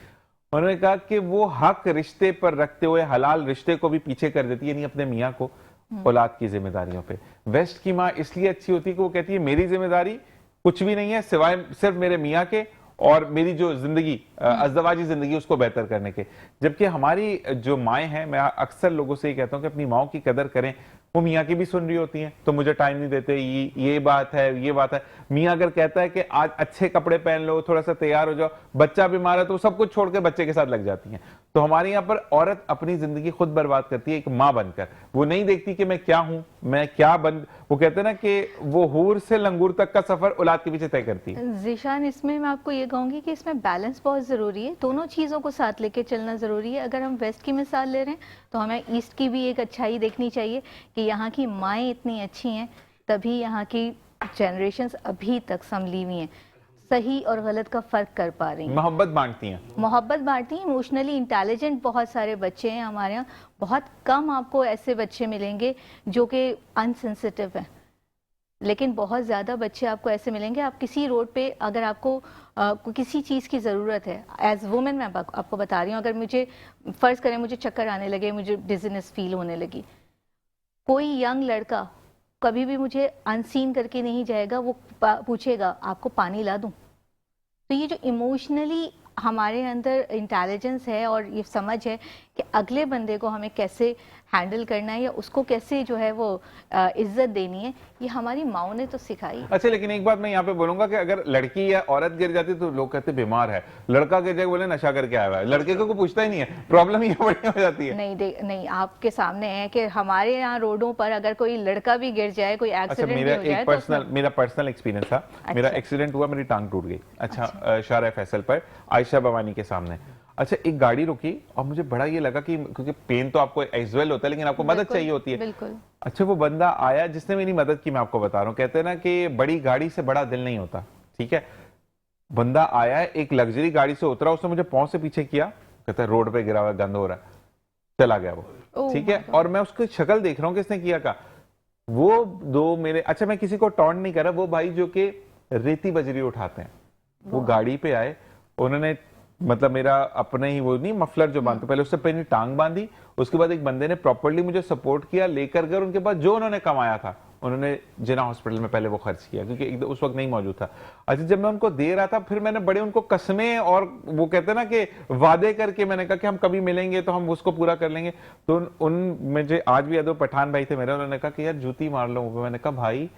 उन्होंने कहा कि वो हक रिश्ते पर रखते हुए हलाल रिश्ते को भी पीछे कर देती है, यानी अपने मियाँ को, औलाद की जिम्मेदारियों पे। वेस्ट की माँ इसलिए अच्छी होती है कि वो कहती है मेरी जिम्मेदारी कुछ भी नहीं है सिवाय सिर्फ मेरे मियाँ के और मेरी जो जिंदगी अज़दवाजी जिंदगी उसको बेहतर करने के। जबकि हमारी जो माएँ हैं, मैं अक्सर लोगों से ये कहता हूँ कि अपनी माओ की कदर करें। वो मियाँ की भी सुन रही होती हैं तो मुझे टाइम नहीं देते, ये बात है, ये बात है। मियाँ अगर कहता है कि आज अच्छे कपड़े पहन लो, थोड़ा सा तैयार हो जाओ, बच्चा बीमार है तो सब कुछ छोड़ के बच्चे के साथ लग जाती हैं। तो हमारे यहाँ पर औरत अपनी जिंदगी खुद बर्बाद करती है एक माँ बनकर। वो नहीं देखती कि मैं क्या हूं, मैं क्या बन, वो कहते हैं ना कि वो हूर से लंगूर तक का सफर औलाद के पीछे तय करती है। ज़ीशान, इसमें मैं आपको ये कहूंगी कि इसमें बैलेंस बहुत ज़रूरी है, दोनों चीज़ों को साथ लेके चलना ज़रूरी है। अगर हम वेस्ट की मिसाल ले रहे हैं तो हमें ईस्ट की भी एक अच्छाई देखनी चाहिए कि यहाँ की माएँ इतनी अच्छी हैं तभी यहाँ की जनरेशन्स अभी तक संभली हुई हैं, सही और गलत का फ़र्क कर पा रही हैं, मोहब्बत बांटती हैं, इमोशनली इंटेलिजेंट बहुत सारे बच्चे हैं हमारे यहाँ। बहुत कम आपको ऐसे बच्चे मिलेंगे जो कि अनसेंसिटिव हैं, लेकिन बहुत ज़्यादा बच्चे आपको ऐसे मिलेंगे। आप किसी रोड पे अगर आपको किसी चीज़ की ज़रूरत है, एज वुमेन मैं आपको बता रही हूँ, अगर मुझे फ़र्ज़ करें मुझे चक्कर आने लगे, मुझे डिज़ीनेस फील होने लगी, कोई यंग लड़का कभी भी मुझे अनसीन करके नहीं जाएगा, वो पूछेगा आपको पानी ला दूं। तो ये जो इमोशनली हमारे अंदर इंटेलिजेंस है और ये समझ है कि अगले बंदे को हमें कैसे हैंडल करना है या उसको कैसे जो है वो इज्जत देनी है, ये हमारी माओ ने तो सिखाई। अच्छा, लेकिन एक बात मैं यहाँ पे बोलूंगा कि अगर लड़की या औरत गिर जाती तो लोग कहते बीमार है, लड़का गिर जाए बोले नशा करके आया हुआ है, लड़के को पूछता ही नहीं है। प्रॉब्लम ये बड़ी हो जाती है। नहीं, आपके सामने है कि हमारे यहाँ रोडों पर अगर कोई लड़का भी गिर जाए, कोई एक्सीडेंट भी हो जाए, मेरा पर्सनल एक्सपीरियंस था। मेरा एक्सीडेंट हुआ, मेरी टांग टूट गई। अच्छा, शारा फैसल पर आयशा भवानी के सामने। अच्छा, एक गाड़ी रुकी और मुझे बड़ा ये लगा कि क्योंकि पेन तो आपको एज वेल होता है लेकिन आपको मदद चाहिए होती है। बिल्कुल। अच्छा, वो बंदा आया जिसने मेरी मदद की, मैं आपको बता रहा हूँ। कहते हैं ना कि बड़ी गाड़ी से बड़ा दिल नहीं होता, ठीक है। बंदा आया, एक लग्जरी गाड़ी से उतरा, उसने मुझे पांव से पीछे किया, कहता है रोड पे गिरा हुआ गंद हो रहा है, चला गया वो, ठीक है। और मैं उसकी शक्ल देख रहा हूँ किसने किया का, वो दो मेरे, अच्छा मैं किसी को टॉन्ट नहीं कर रहा, वो भाई जो कि रेती बजरी उठाते हैं, वो गाड़ी पे आए, उन्होंने मतलब मेरा अपने ही वो नहीं मफलर जो बांधते, पहले उससे पहले टांग बांधी, उसके बाद एक बंदे ने प्रॉपर्ली मुझे सपोर्ट किया, लेकर गए उनके पास, जो उन्होंने कमाया था उन्होंने जिना हॉस्पिटल में पहले वो खर्च किया क्योंकि उस वक्त नहीं मौजूद था। अच्छा, जब मैं उनको दे रहा था फिर मैंने बड़े उनको कसमें और वो कहते हैं ना कि वादे करके मैंने कहा कि हम कभी मिलेंगे तो हम उसको पूरा कर लेंगे। तो उन मुझे आज भी याद, पठान भाई थे मेरे, उन्होंने कहा कि यार जूती मार लो। मैंने कहा भाई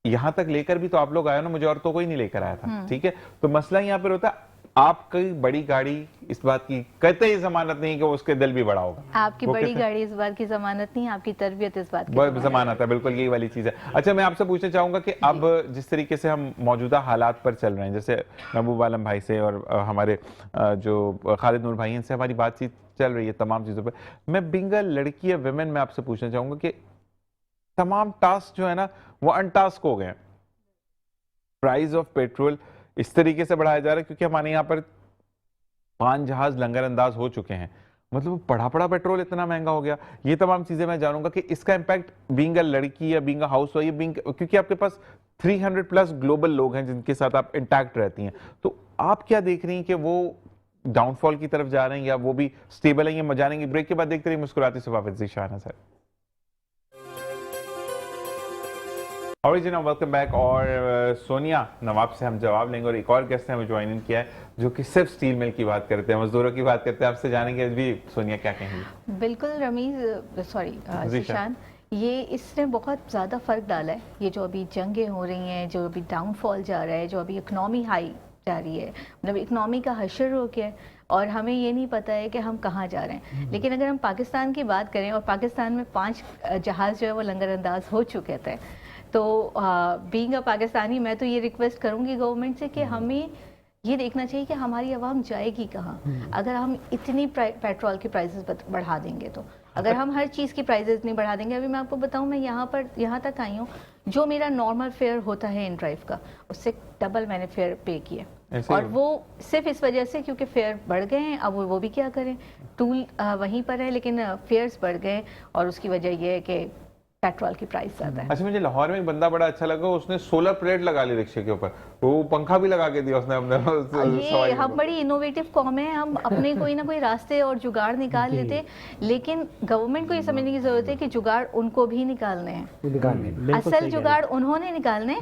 यहां तक लेकर भी तो आप लोग आए ना, मुझे और तो कोई नहीं लेकर आया था, ठीक है। तो मसला यहाँ पर होता है आपकी बड़ी गाड़ी इस बात की कहते ही जमानत नहीं कि उसके दिल भी बड़ा होगा। आपकी बड़ी गाड़ी इस बात की जमानत नहीं, आपकी तरबियत इस बात की जमानत है। बिल्कुल यही वाली चीज है। अच्छा, मैं आपसे पूछना चाहूंगा कि अब जिस तरीके से हम मौजूदा हालात पर चल रहे हैं, जैसे महबूब आलम भाई से और हमारे जो खालिद नूर भाई हैं, इनसे हमारी बातचीत चल रही है तमाम चीजों पर, मैं बिंग लड़की या विमेन में आपसे पूछना चाहूंगा कि तमाम टास्क जो है ना वो अनटास्क हो गए। प्राइस ऑफ पेट्रोल इस तरीके से बढ़ाया जा रहा है क्योंकि हमारे यहाँ पर 5 जहाज लंगर अंदाज हो चुके हैं, मतलब पड़ा पेट्रोल इतना महंगा हो गया। ये तमाम चीजें मैं जानूंगा कि इसका इंपैक्ट बीइंग अ लड़की या बीइंग अ हाउसवाइफ, क्योंकि आपके पास 300 प्लस ग्लोबल लोग हैं जिनके साथ आप इंटैक्ट रहती हैं, तो आप क्या देख रही हैं कि वो डाउनफॉल की तरफ जा रहे हैं या वो भी स्टेबल है, या जानेंगे ब्रेक के बाद। देखते रहिए मुस्कुराती सुबह with Zeeshan sir. Original welcome back. और सोनिया नवाब से हम जवाब लेंगे और एक और गेस्ट ने हमें ज्वाइन इन किया है जो कि सिर्फ स्टील मिल की बात करते हैं, मजदूरों की बात करते हैं। आपसे जानेंगे भी सोनिया क्या कहेंगी। बिल्कुल रमीज, सॉरी ज़ीशान, ये इसने बहुत ज़्यादा फ़र्क डाला है। ये जो अभी जंगें हो रही हैं, जो अभी डाउनफॉल जा रहा है, जो अभी इकनॉमी हाई जा रही है, मतलब इकनॉमी का हशर हो गया है और हमें ये नहीं पता है कि हम कहाँ जा रहे हैं। लेकिन अगर हम पाकिस्तान की बात करें और पाकिस्तान में 5 जहाज़ जो है वो लंगर अंदाज हो चुके थे, तो बीइंग अ पाकिस्तानी मैं तो ये रिक्वेस्ट करूँगी गवर्नमेंट से कि हमें ये देखना चाहिए कि हमारी आवाम जाएगी कहाँ अगर हम इतनी पेट्रोल की प्राइसेस बढ़ा देंगे। तो अगर हम हर चीज़ की प्राइसेस नहीं बढ़ा देंगे, अभी मैं आपको बताऊं, मैं यहाँ तक आई हूँ, जो मेरा नॉर्मल फेयर होता है इन ड्राइव का, उससे डबल मैंने फेयर पे किया, और वो सिर्फ इस वजह से क्योंकि फेयर बढ़ गए हैं। अब वो भी क्या करें, टूल वहीं पर है लेकिन फेयर्स बढ़ गए और उसकी वजह यह है कि पेट्रोल की प्राइस ज्यादा है। अच्छा, मुझे लाहौर में एक बंदा बड़ा अच्छा लगा, उसने सोलर प्लेट लगा ली रिक्शे के ऊपर, वो पंखा भी लगा के दिया उसने अपने ये हम बड़ी इनोवेटिव कौम है, हम अपने कोई ना कोई रास्ते और जुगाड़ निकाल लेते, लेकिन गवर्नमेंट को ये समझने की जरूरत है कि जुगाड़ उनको भी निकालने हैं। असल जुगाड़ उन्होंने निकालने,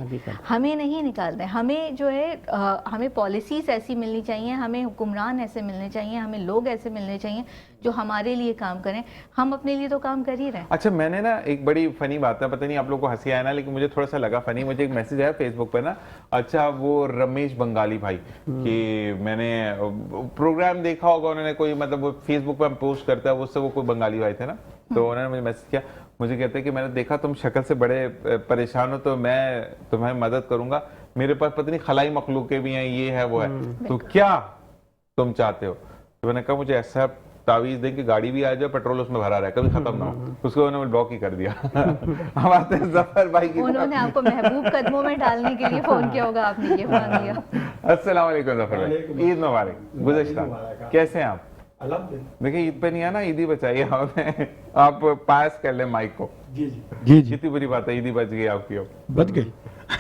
हमें नहीं निकालने। हमें जो है हमें पॉलिसीज ऐसी मिलनी चाहिए, हमें हुक्मरान ऐसे मिलने चाहिए, हमें लोग ऐसे मिलने चाहिए जो हमारे लिए काम करें। हम अपने लिए तो काम कर ही रहे हैं। अच्छा, मैंने ना एक बड़ी फनी बात है, पता नहीं आप लोगों को हंसी आया ना, लेकिन मुझे थोड़ा सा लगा फनी। मुझे एक मैसेज आया फेसबुक पे ना, अच्छा वो रमेश बंगाली भाई कि मैंने प्रोग्राम देखा होगा उन्होंने, कोई मतलब वो फेसबुक पे हम पोस्ट करता है, उससे वो कोई बंगाली भाई थे ना, तो उन्होंने मुझे मैसेज किया, मुझे कहते हैं कि मैंने देखा तुम शक्ल से बड़े परेशान हो, तो मैं तुम्हें मदद करूंगा, मेरे पास पता नहीं खलाई मखलूके भी हैं, ये है वो है, तो क्या तुम चाहते हो? तो मैंने कहा मुझे ऐसा तावीज दें कि गाड़ी भी आ जाए, पेट्रोल उसमें भरा रहे, कभी खत्म ना हो। उसको उन्होंने ब्लॉक ही कर दिया। हम आते हैं जफर भाई की। उन्होंने आपको महबूब कदमों में डालने के लिए फोन किया होगा, आपने ये मान लिया। अस्सलाम वालेकुम जफर भाई, ईद मुबारक। गुज़श्ता कैसे हैं आप? देखिए ईद पे नहीं आना, ईद ही बचाइए हमें। आप पास कर ले माइक को। जी जी जी, कितनी बुरी बात है, ईद ही बच गई आपकी। अब बच गई?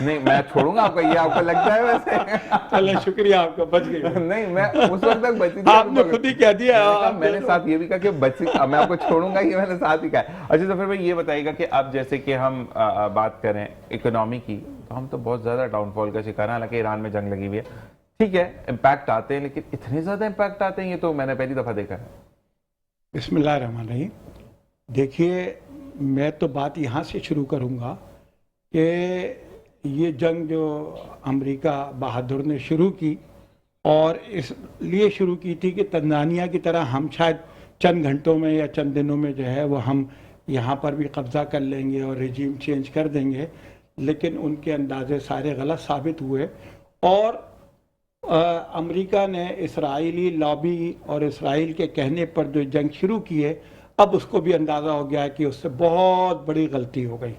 नहीं, मैं छोड़ूंगा आपको, ये आपको लगता है वैसे? चलो शुक्रिया आपका, बच गई। नहीं, मैं उस वक्त तक बची थी, आपने खुद ही कह दिया। मैंने साथ ये भी कहा कि बची, मैं आपको छोड़ूंगा, ये मैंने साथ ही कहा। अच्छा तो फिर भाई ये बताइएगा कि अब जैसे कि हम बात करें इकोनॉमी की, तो हम तो बहुत ज्यादा डाउनफॉल का शिकार हैं। हालांकि ईरान में जंग लगी हुई है, ठीक है, इम्पैक्ट आते हैं, लेकिन इतने ज्यादा इम्पैक्ट आते हैं, ये तो मैंने पहली दफा देखा है। बिस्मिल्लाहिर्रहमानिर्रहीम। देखिए, मैं तो बात यहाँ से शुरू करूँगा कि ये जंग जो अमेरिका बहादुर ने शुरू की, और इसलिए शुरू की थी कि तंजानिया की तरह हम शायद चंद घंटों में या चंद दिनों में जो है वो हम यहाँ पर भी कब्ज़ा कर लेंगे और रिजीम चेंज कर देंगे, लेकिन उनके अंदाजे सारे गलत साबित हुए। और अमेरिका ने इसराइली लॉबी और इसराइल के कहने पर जो जंग शुरू की है, अब उसको भी अंदाज़ा हो गया है कि उससे बहुत बड़ी गलती हो गई।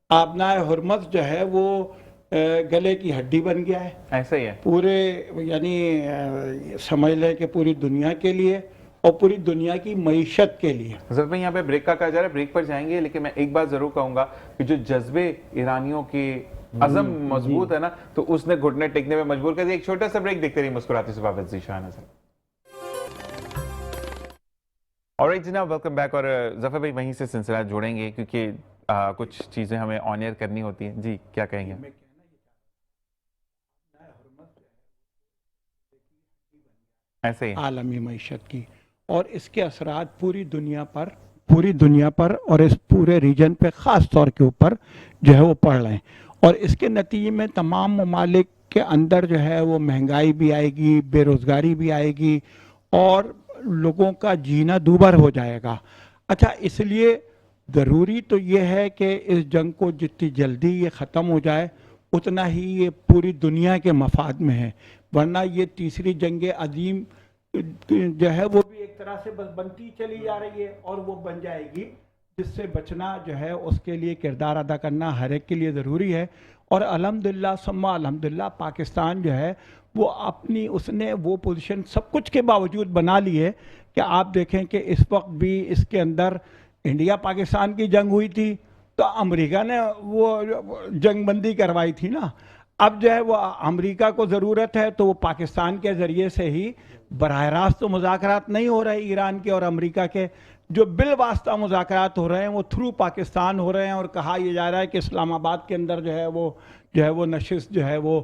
आबनाए हुर्मत जो है वो गले की हड्डी बन गया है। ऐसा ही है पूरे, यानी समझ लें कि पूरी दुनिया के लिए और पूरी दुनिया की मईशत के लिए। जरूर भाई यहाँ पे ब्रेक का कहा जा रहा है, ब्रेक पर जाएंगे, लेकिन मैं एक बात जरूर कहूंगा कि जो जज्बे ईरानियों के अज़म मजबूत है ना, तो उसने घुटने टेकने में मजबूर कर दिया। एक छोटा सा ब्रेक, देखते रहिए मुस्कुराती से वापस ज़ीशान हसन। ऑलराइट जनाब, वेलकम बैक। और जफर भाई वहीं से सिलसिला जोड़ेंगे क्योंकि कुछ चीजें हमें ऑन एयर करनी होती हैं। जी क्या कहेंगे? ऐसे ही आलमी मईशत की, और इसके असरात पूरी दुनिया पर और इस पूरे रीजन पे ख़ास तौर के ऊपर जो है वो पड़ रहे हैं। और इसके नतीजे में तमाम ममालिक के अंदर जो है वो महंगाई भी आएगी, बेरोज़गारी भी आएगी और लोगों का जीना दूभर हो जाएगा। अच्छा, इसलिए ज़रूरी तो ये है कि इस जंग को जितनी जल्दी ये ख़त्म हो जाए उतना ही ये पूरी दुनिया के मफाद में है, वरना ये तीसरी जंग अजीम जो है वो भी एक तरह से बस बनती चली जा रही है और वो बन जाएगी, जिससे बचना जो है उसके लिए किरदार अदा करना हर एक के लिए ज़रूरी है। और अल्हम्दुलिल्लाह सुम्मा अल्हम्दुलिल्लाह पाकिस्तान जो है वो उसने वो पोजीशन सब कुछ के बावजूद बना ली है कि आप देखें कि इस वक्त भी इसके अंदर इंडिया पाकिस्तान की जंग हुई थी तो अमेरिका ने वो जंगबंदी करवाई थी ना। अब जो है वो अमेरिका को ज़रूरत है तो वो पाकिस्तान के ज़रिए से ही, बराह रास्त तो मुज़ाकरात नहीं हो रहे ईरान के और अमेरिका के, जो बिल वास्ता मुज़ाकरात हो रहे हैं वो थ्रू पाकिस्तान हो रहे हैं। और कहा यह जा रहा है कि इस्लामाबाद के अंदर जो है वो नशिस्त जो है वो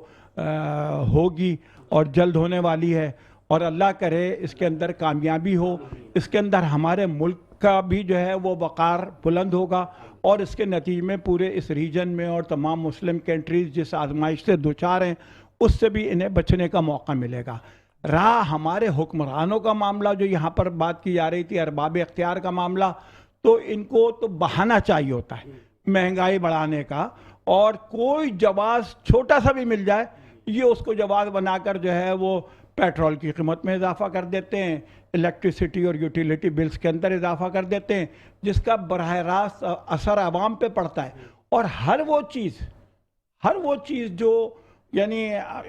होगी और जल्द होने वाली है, और अल्लाह करे इसके अंदर कामयाबी हो, इसके अंदर हमारे मुल्क का भी जो है वो वक़ार बुलंद होगा और इसके नतीजे में पूरे इस रीजन में और तमाम मुस्लिम कंट्रीज़ जिस आजमाइश से दोचार हैं उससे भी इन्हें बचने का मौका मिलेगा। रहा हमारे हुक्मरानों का मामला जो यहाँ पर बात की जा रही थी, अरबाब इख्तियार का मामला, तो इनको तो बहाना चाहिए होता है महंगाई बढ़ाने का, और कोई जवाब छोटा सा भी मिल जाए ये उसको जवाब बनाकर जो है वो पेट्रोल की कीमत में इजाफा कर देते हैं, इलेक्ट्रिसिटी और यूटिलिटी बिल्स के अंदर इजाफा कर देते हैं, जिसका बराह रास्त असर आवाम पे पड़ता है। और हर वो चीज़ जो यानी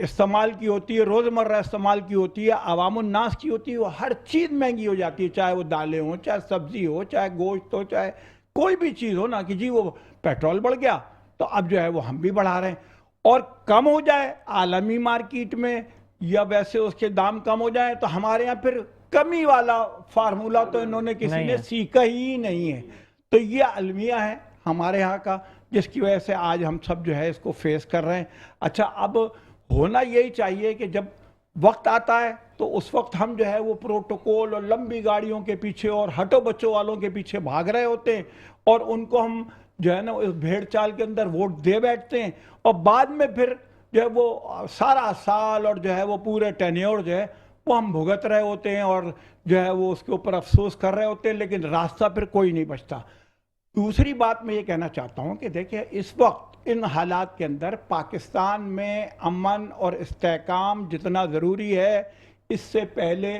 इस्तेमाल की होती है, रोज़मर्रा इस्तेमाल की होती है, अवामुन्नास की होती है, वो हर चीज़ महंगी हो जाती है, चाहे वो दालें हों, चाहे सब्ज़ी हो, चाहे गोश्त हो, चाहे कोई भी चीज़ हो ना, कि जी वो पेट्रोल बढ़ गया तो अब जो है वो हम भी बढ़ा रहे हैं। और कम हो जाए आलमी मार्केट में या वैसे उसके दाम कम हो जाए, तो हमारे यहाँ फिर कमी वाला फार्मूला तो इन्होंने किसी ने सीखा ही नहीं है। तो ये अलमिया है हमारे यहाँ का, जिसकी वजह से आज हम सब जो है इसको फेस कर रहे हैं। अच्छा, अब होना यही चाहिए कि जब वक्त आता है तो उस वक्त हम जो है वो प्रोटोकॉल और लंबी गाड़ियों के पीछे और हटो बच्चों वालों के पीछे भाग रहे होते हैं, और उनको हम जो है ना इस भेड़ चाल के अंदर वोट दे बैठते हैं, और बाद में फिर जो है वो सारा साल और जो है वो पूरे टेन्योर जो है वो हम भुगत रहे होते हैं, और जो है वो उसके ऊपर अफसोस कर रहे होते हैं, लेकिन रास्ता फिर कोई नहीं बचता। दूसरी बात मैं ये कहना चाहता हूँ कि देखिए, इस वक्त इन हालात के अंदर पाकिस्तान में अमन और इस्तेहकाम जितना ज़रूरी है इससे पहले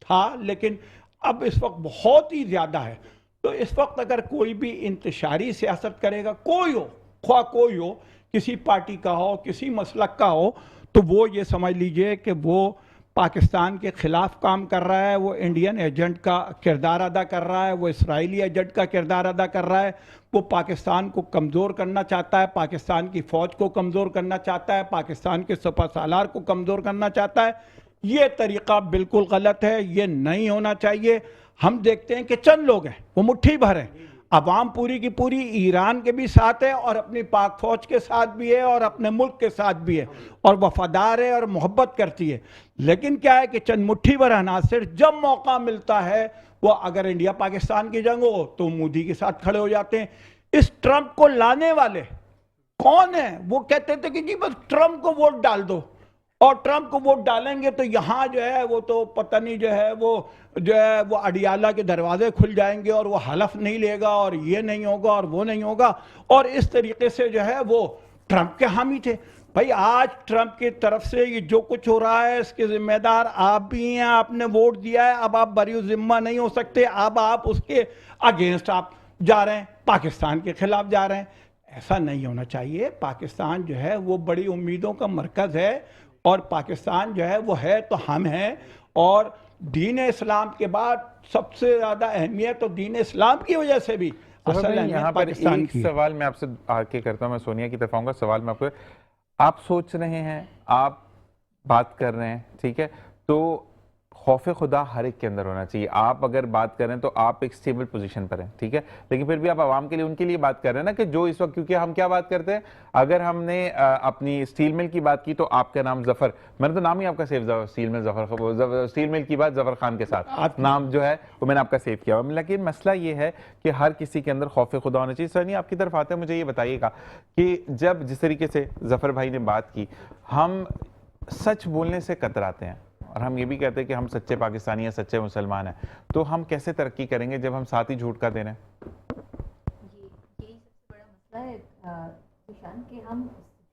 था, लेकिन अब इस वक्त बहुत ही ज़्यादा है। तो इस वक्त अगर कोई भी इंतशारी सियासत करेगा, कोई हो, ख्वाह कोई हो, किसी पार्टी का हो, किसी मसलक का हो, तो वो ये समझ लीजिए कि वो पाकिस्तान के ख़िलाफ़ काम कर रहा है, वो इंडियन एजेंट का किरदार अदा कर रहा है, वो इसराइली एजेंट का किरदार अदा कर रहा है, वो पाकिस्तान को कमज़ोर करना चाहता है, पाकिस्तान की फ़ौज को कमज़ोर करना चाहता है, पाकिस्तान के सपा सालार को कमज़ोर करना चाहता है। ये तरीक़ा बिल्कुल गलत है, ये नहीं होना चाहिए। हम देखते हैं कि चंद लोग हैं, वो मुट्ठी भर हैं, अवाम पूरी की पूरी ईरान के भी साथ है और अपनी पाक फौज के साथ भी है और अपने मुल्क के साथ भी है और वफादार है और मोहब्बत करती है। लेकिन क्या है कि चंद मुट्ठी भर अनासिर जब मौका मिलता है, वो अगर इंडिया पाकिस्तान की जंग हो तो मोदी के साथ खड़े हो जाते हैं। इस ट्रंप को लाने वाले कौन है? वो कहते थे कि जी बस ट्रंप को वोट डाल दो, और ट्रंप को वोट डालेंगे तो यहाँ जो है वो तो पता नहीं जो है वो अडियाला के दरवाजे खुल जाएंगे और वो हलफ नहीं लेगा और ये नहीं होगा और वो नहीं होगा, और इस तरीके से जो है वो ट्रंप के हामी थे। भाई, आज ट्रंप की तरफ से ये जो कुछ हो रहा है इसके जिम्मेदार आप भी हैं, आपने वोट दिया है, अब आप बरी जिम्मा नहीं हो सकते, अब आप उसके अगेंस्ट आप जा रहे हैं, पाकिस्तान के खिलाफ जा रहे हैं। ऐसा नहीं होना चाहिए। पाकिस्तान जो है वो बड़ी उम्मीदों का मरकज़ है, और पाकिस्तान जो है वो है तो हम हैं, और दीन इस्लाम के बाद सबसे ज़्यादा अहमियत तो दीन इस्लाम की वजह से भी असल यहाँ पर एक सवाल मैं आपसे आके करता हूँ, मैं सोनिया की तरफ आऊँगा। सवाल मैं आपको, आप सोच रहे हैं, आप बात कर रहे हैं, ठीक है, तो खौफ खुदा हर एक के अंदर होना चाहिए। आप अगर बात करें तो आप एक स्टेबल पोजीशन पर हैं, ठीक है, लेकिन फिर भी आप आवाम के लिए, उनके लिए बात कर रहे हैं ना, कि जो इस वक्त, क्योंकि हम क्या बात करते हैं, अगर हमने अपनी स्टील मिल की बात की तो आपका नाम जफर, मैंने तो नाम ही आपका save, steel mill Zafar, steel mill की बात जफर खान के साथ नाम जो है वो मैंने आपका सेव किया। लेकिन मसला ये है कि हर किसी के अंदर खौफ खुदा होना चाहिए। सनी, आपकी तरफ आते हैं, मुझे ये बताइएगा कि जब जिस तरीके से जफर भाई ने बात की, हम सच बोलने से कतराते हैं और हम ये भी कहते हैं कि हम सच्चे पाकिस्तानी हैं, सच्चे मुसलमान हैं, तो हम कैसे तरक्की करेंगे जब हम साथ ही झूठ का दे रहे हैं? यही सबसे बड़ा मसला है ईशान, कि हम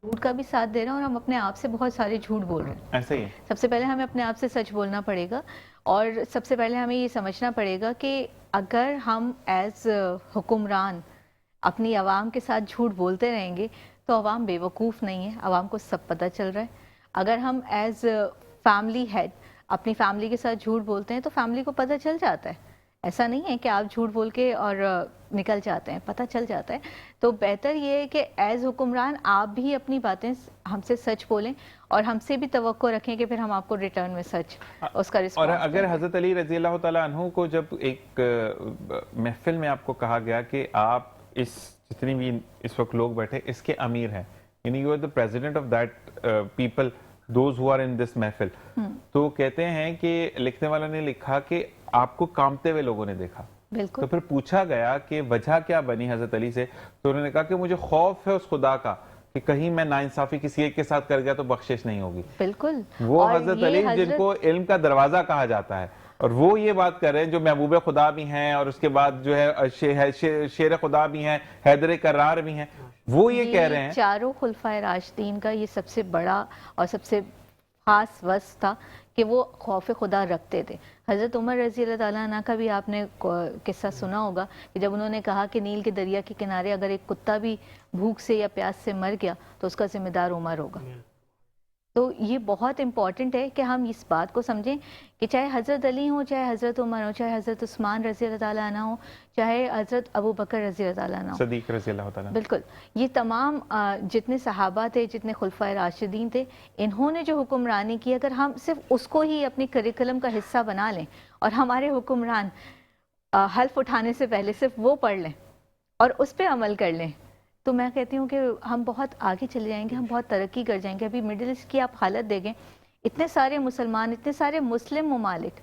झूठ का भी साथ दे रहे हैं और हम अपने आप से बहुत सारे झूठ बोल रहे हैं। ऐसे ही सबसे पहले हमें अपने आप से सच बोलना पड़ेगा, और सबसे पहले हमें ये समझना पड़ेगा कि अगर हम एज हुक्मरान अपनी आवाम के साथ झूठ बोलते रहेंगे तो आवाम बेवकूफ़ नहीं है, आवाम को सब पता चल रहा है। अगर हम एज फैमिली हेड अपनी फैमिली के साथ झूठ बोलते हैं तो फैमिली को पता चल जाता है। ऐसा नहीं है कि आप झूठ बोल के और निकल जाते हैं, पता चल जाता है। तो बेहतर ये है कि एज हुक्मरान आप भी अपनी बातें हमसे सच बोलें और हमसे भी तवक्को रखें कि फिर हम आपको रिटर्न में सच उसका रिस्पॉन्स। और अगर हज़रत अली रज़ी अल्लाह तआला अन्हु को जब एक महफिल में आपको कहा गया कि आप इस जितनी भी इस वक्त लोग बैठे इसके अमीर हैं, यानी you are the president of that people, those who are in this महफिल, तो कहते हैं कि लिखने वालों ने लिखा कि आपको कांपते हुए लोगों ने देखा। बिल्कुल। तो फिर पूछा गया कि वजह क्या बनी हजरत अली से, तो उन्होंने कहा कि मुझे खौफ है उस खुदा का कि कहीं मैं नाइंसाफी किसी एक के साथ कर गया तो बख्शिश नहीं होगी। बिल्कुल। वो हजरत अली जिनको इल्म का दरवाजा कहा जाता है, और वो ये बात कर रहे हैं जो महबूब खुदा भी हैं और उसके बाद जो है शेर खुदा भी हैं, हैदर करार भी हैं, वो ये कह रहे हैं। चारों खुलफाए राशिदीन का ये सबसे बड़ा और सबसे खास वस्त था कि वो खौफ खुदा रखते थे। हज़रत उमर रज़ी अल्लाह ताला अन्हु का भी आपने किस्सा सुना होगा कि जब उन्होंने कहा कि नील के दरिया के किनारे अगर एक कुत्ता भी भूख से या प्यास से मर गया तो उसका जिम्मेदार उमर होगा। तो ये बहुत इम्पॉर्टेंट है कि हम इस बात को समझें कि चाहे हज़रत अली हो, चाहे हज़रत उमर हो, चाहे हज़रत उस्मान रज़ी अल्लाह ताला अन्हु हो, चाहे हज़रत अबू बकर रज़ी अल्लाह ताला अन्हु हो, सदीक रज़ी अल्लाह ताला, बिल्कुल, ये तमाम जितने सहाबा थे, जितने खुलफाए राशिदीन थे, इन्होंने जो हुक्मरानी की, अगर हम सिर्फ उसको ही अपनी करिकुलम का हिस्सा बना लें और हमारे हुक्मरान हल्फ उठाने से पहले सिर्फ वो पढ़ लें और उस पर अमल कर लें, तो मैं कहती हूँ कि हम बहुत आगे चले जाएंगे, हम बहुत तरक्की कर जाएंगे। अभी मिडिल ईस्ट की आप हालत देखें, इतने सारे मुसलमान, इतने सारे मुस्लिम ममालिक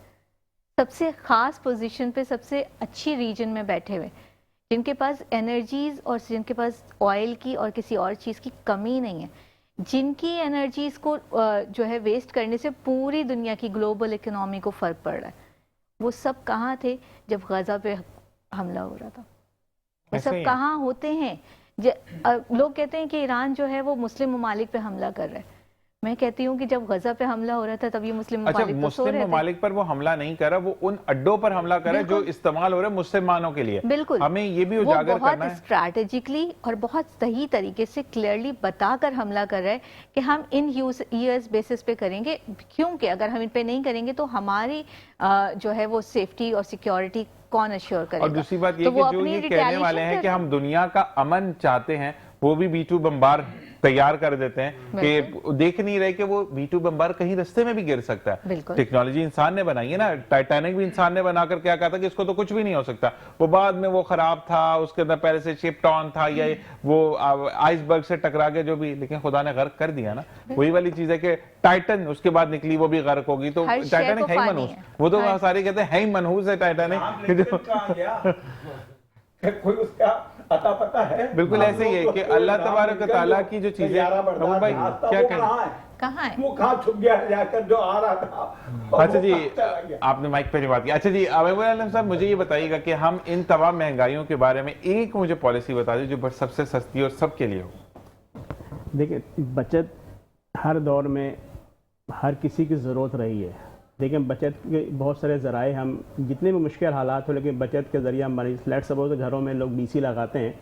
सबसे ख़ास पोजीशन पे, सबसे अच्छी रीजन में बैठे हुए, जिनके पास एनर्जीज़ और जिनके पास ऑयल की और किसी और चीज़ की कमी नहीं है, जिनकी एनर्जीज़ को जो है वेस्ट करने से पूरी दुनिया की ग्लोबल इकोनॉमी को फ़र्क पड़ रहा है, वो सब कहाँ थे जब गज़ा पे हमला हो रहा था? वो सब कहाँ होते हैं? लोग कहते हैं कि ईरान जो है वो मुस्लिम ममालिक पे हमला कर रहा है। मैं कहती हूँ कि जब गजा पे हमला हो रहा था तब ये मुस्लिम ममालिक तो सो रहे थे। मुस्लिम ममालिक पर वो हमला नहीं कर रहा, वो उन अड्डों पर हमला कर रहा है जो इस्तेमाल हो रहे हैं मुसलमानों के लिए। बिल्कुल, हमें ये भी उजागर करना है, बहुत स्ट्रैटेजिकली और बहुत सही तरीके से क्लियरली बताकर हमला कर रहा है कि हम इन यूएस बेसिस पे करेंगे, क्योंकि अगर हम इन पे नहीं करेंगे तो हमारी जो है वो सेफ्टी और सिक्योरिटी कौन अश्योर करेगा। और दूसरी बात ये कि जो ये कहने वाले हैं कि हम दुनिया का अमन चाहते हैं, वो भी B2 बम्बार तैयार कर देते हैं कि देख नहीं रहे कि वो B2 बम्बार कहीं रास्ते में भी गिर सकता है। टेक्नोलॉजी इंसान ने बनाई है ना, टाइटैनिक भी इंसान ने बनाकर क्या कहा था कि इसको तो कुछ भी नहीं हो सकता, वो बाद में वो खराब था, उसके अंदर पहले से शिप्ट ऑन था या वो आइसबर्ग से टकरा के जो भी, लेकिन खुदा ने गर्क कर दिया ना। वही वाली चीज है कि टाइटन उसके बाद निकली, वो भी गर्क होगी, तो टाइटैनिक है ही मनहूस, वो तो सारे कहते हैं है ही मनहूस है टाइटैनिक। कोई उसका अता पता है? बिल्कुल ऐसे ही है कि अल्लाह तबारक व तआला की जो चीजें, भाई क्या कहाँ है? वो कहाँ छुप गया जाकर जो आ रहा था। अच्छा जी, आपने माइक पे बात की। अच्छा जी आलम साहब, मुझे ये बताइएगा कि हम इन तमाम महंगाइयों के बारे में एक मुझे पॉलिसी बता दें जो सबसे सस्ती और सबके लिए हो। देखिए, बचत हर दौर में हर किसी की ज़रूरत रही है, लेकिन बचत के बहुत सारे ज़राए, हम जितने भी मुश्किल हालात हो, लेकिन बचत के ज़रिए हम मरीज फ्लैट सपोज घरों में लोग BC लगाते हैं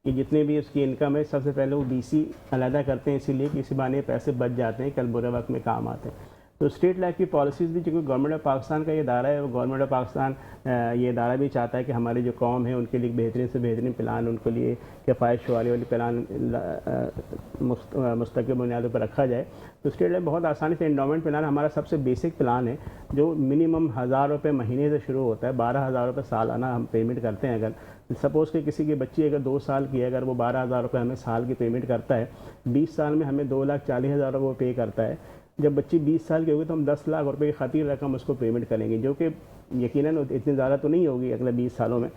कि जितने भी उसकी इनकम है सबसे पहले वो BC अलहदा करते हैं, इसीलिए कि इसी बहाने पैसे बच जाते हैं, कल बुरे वक्त में काम आते हैं। तो स्टेट लाइफ की पॉलिसीज़ भी, चूँकि गवर्नमेंट ऑफ पाकिस्तान का ये इदारा है, वो गवर्नमेंट ऑफ पाकिस्तान ये इदारा भी चाहता है कि हमारी जो कौम है उनके लिए बेहतरीन से बेहतरीन प्लान, उनके लिए किफ़ायत वाली प्लान मुस्तकिल बुनियादों पर रखा जाए। तो स्टेट लाइफ बहुत आसानी से, एंडोमेंट प्लान हमारा सबसे बेसिक प्लान है जो मिनिमम 1000 रुपये महीने से शुरू होता है, 12,000 रुपये सालाना हम पेमेंट करते हैं। अगर सपोज़ कि किसी की बच्ची अगर 2 साल की है, अगर वो 12,000 रुपये हमें साल की पेमेंट करता है, 20 साल में हमें 2,40,000 रुपये वो पे करता है। जब बच्ची 20 साल की होगी तो हम 10 लाख रुपए की खातिर रकम उसको पेमेंट करेंगे, जो कि यकीनन इतनी ज़्यादा तो नहीं होगी अगले 20 सालों में,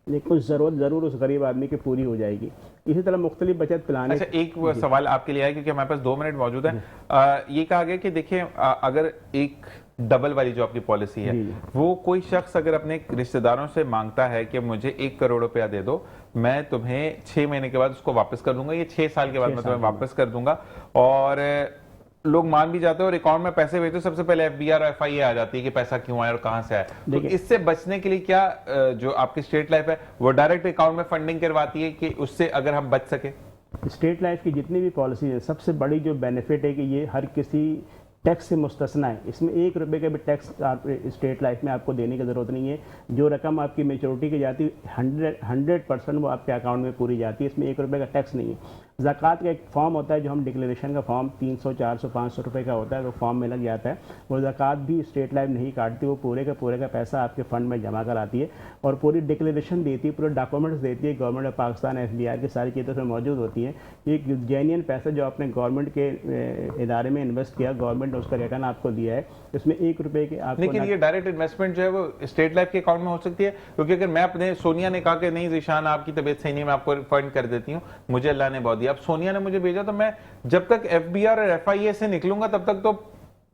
लेकिन कुछ ज़रूरत ज़रूर उस गरीब आदमी की पूरी हो जाएगी। इसी तरह मुख्तलिफ बचत प्लान। अच्छा, एक सवाल आपके लिए है क्योंकि हमारे पास 2 मिनट मौजूद है। ये कहा गया कि देखिए, अगर एक डबल वाली जो आपकी पॉलिसी है, वो कोई शख्स अगर अपने रिश्तेदारों से मांगता है कि मुझे 1 करोड़ रुपया दे दो, मैं तुम्हें 6 महीने के बाद उसको वापस कर दूंगा, ये 6 साल के बाद मैं तुम्हें वापस कर दूंगा, और लोग मान भी जाते हैं और अकाउंट में पैसे भेजते, सबसे पहले FBI और FIA आ जाती है कि पैसा क्यों आया और कहां से आया। तो इससे बचने के लिए क्या जो आपकी स्टेट लाइफ है वो डायरेक्ट अकाउंट में फंडिंग करवाती है कि उससे अगर हम बच सके? स्टेट लाइफ की जितनी भी पॉलिसी है, सबसे बड़ी जो बेनिफिट है कि ये हर किसी टैक्स से मुस्तस्ना है। इसमें 1 रुपये का भी टैक्स स्टेट लाइफ में आपको देने की ज़रूरत नहीं है। जो रकम आपकी मेच्योरिटी की जाती है 100% वो आपके अकाउंट में पूरी जाती है, इसमें 1 रुपये का टैक्स नहीं है। ज़कात का एक फॉर्म होता है जो हम डिक्लेरेशन का फॉर्म 300, 400, 500 रुपये का होता है, वो फॉर्म में लग जाता है। वो ज़कात भी स्टेट लाइफ नहीं काटती, वो पूरे का पैसा आपके फ़ंड में जमा कराती है और पूरी डिक्लेरेशन देती है, पूरे डॉक्यूमेंट्स देती है। गवर्नमेंट ऑफ पाकिस्तान FBI की सारी चीज़ें उसमें मौजूद होती हैं। एक जेन्युइन पैसा जो आपने गवर्नमेंट के इदारे में इन्वेस्ट किया, गवर्नमेंट ने उसका रिटर्न आपको दिया है, इसमें 1 रुपये के आपको। लेकिन ये डायरेक्ट इन्वेस्टमेंट जो है वो स्टेट लाइफ के अकाउंट में हो सकती है, क्योंकि अगर मैं अपने, सोनिया ने कहा कि नहीं ज़ीशान आपकी तबीयत सही नहीं, मैं आपको फंड कर देती हूँ, मुझे अल्लाह ने बहुत दिया, अब सोनिया ने मुझे भेजा, तो मैं जब तक FBI और FIA से निकलूंगा तब तक तो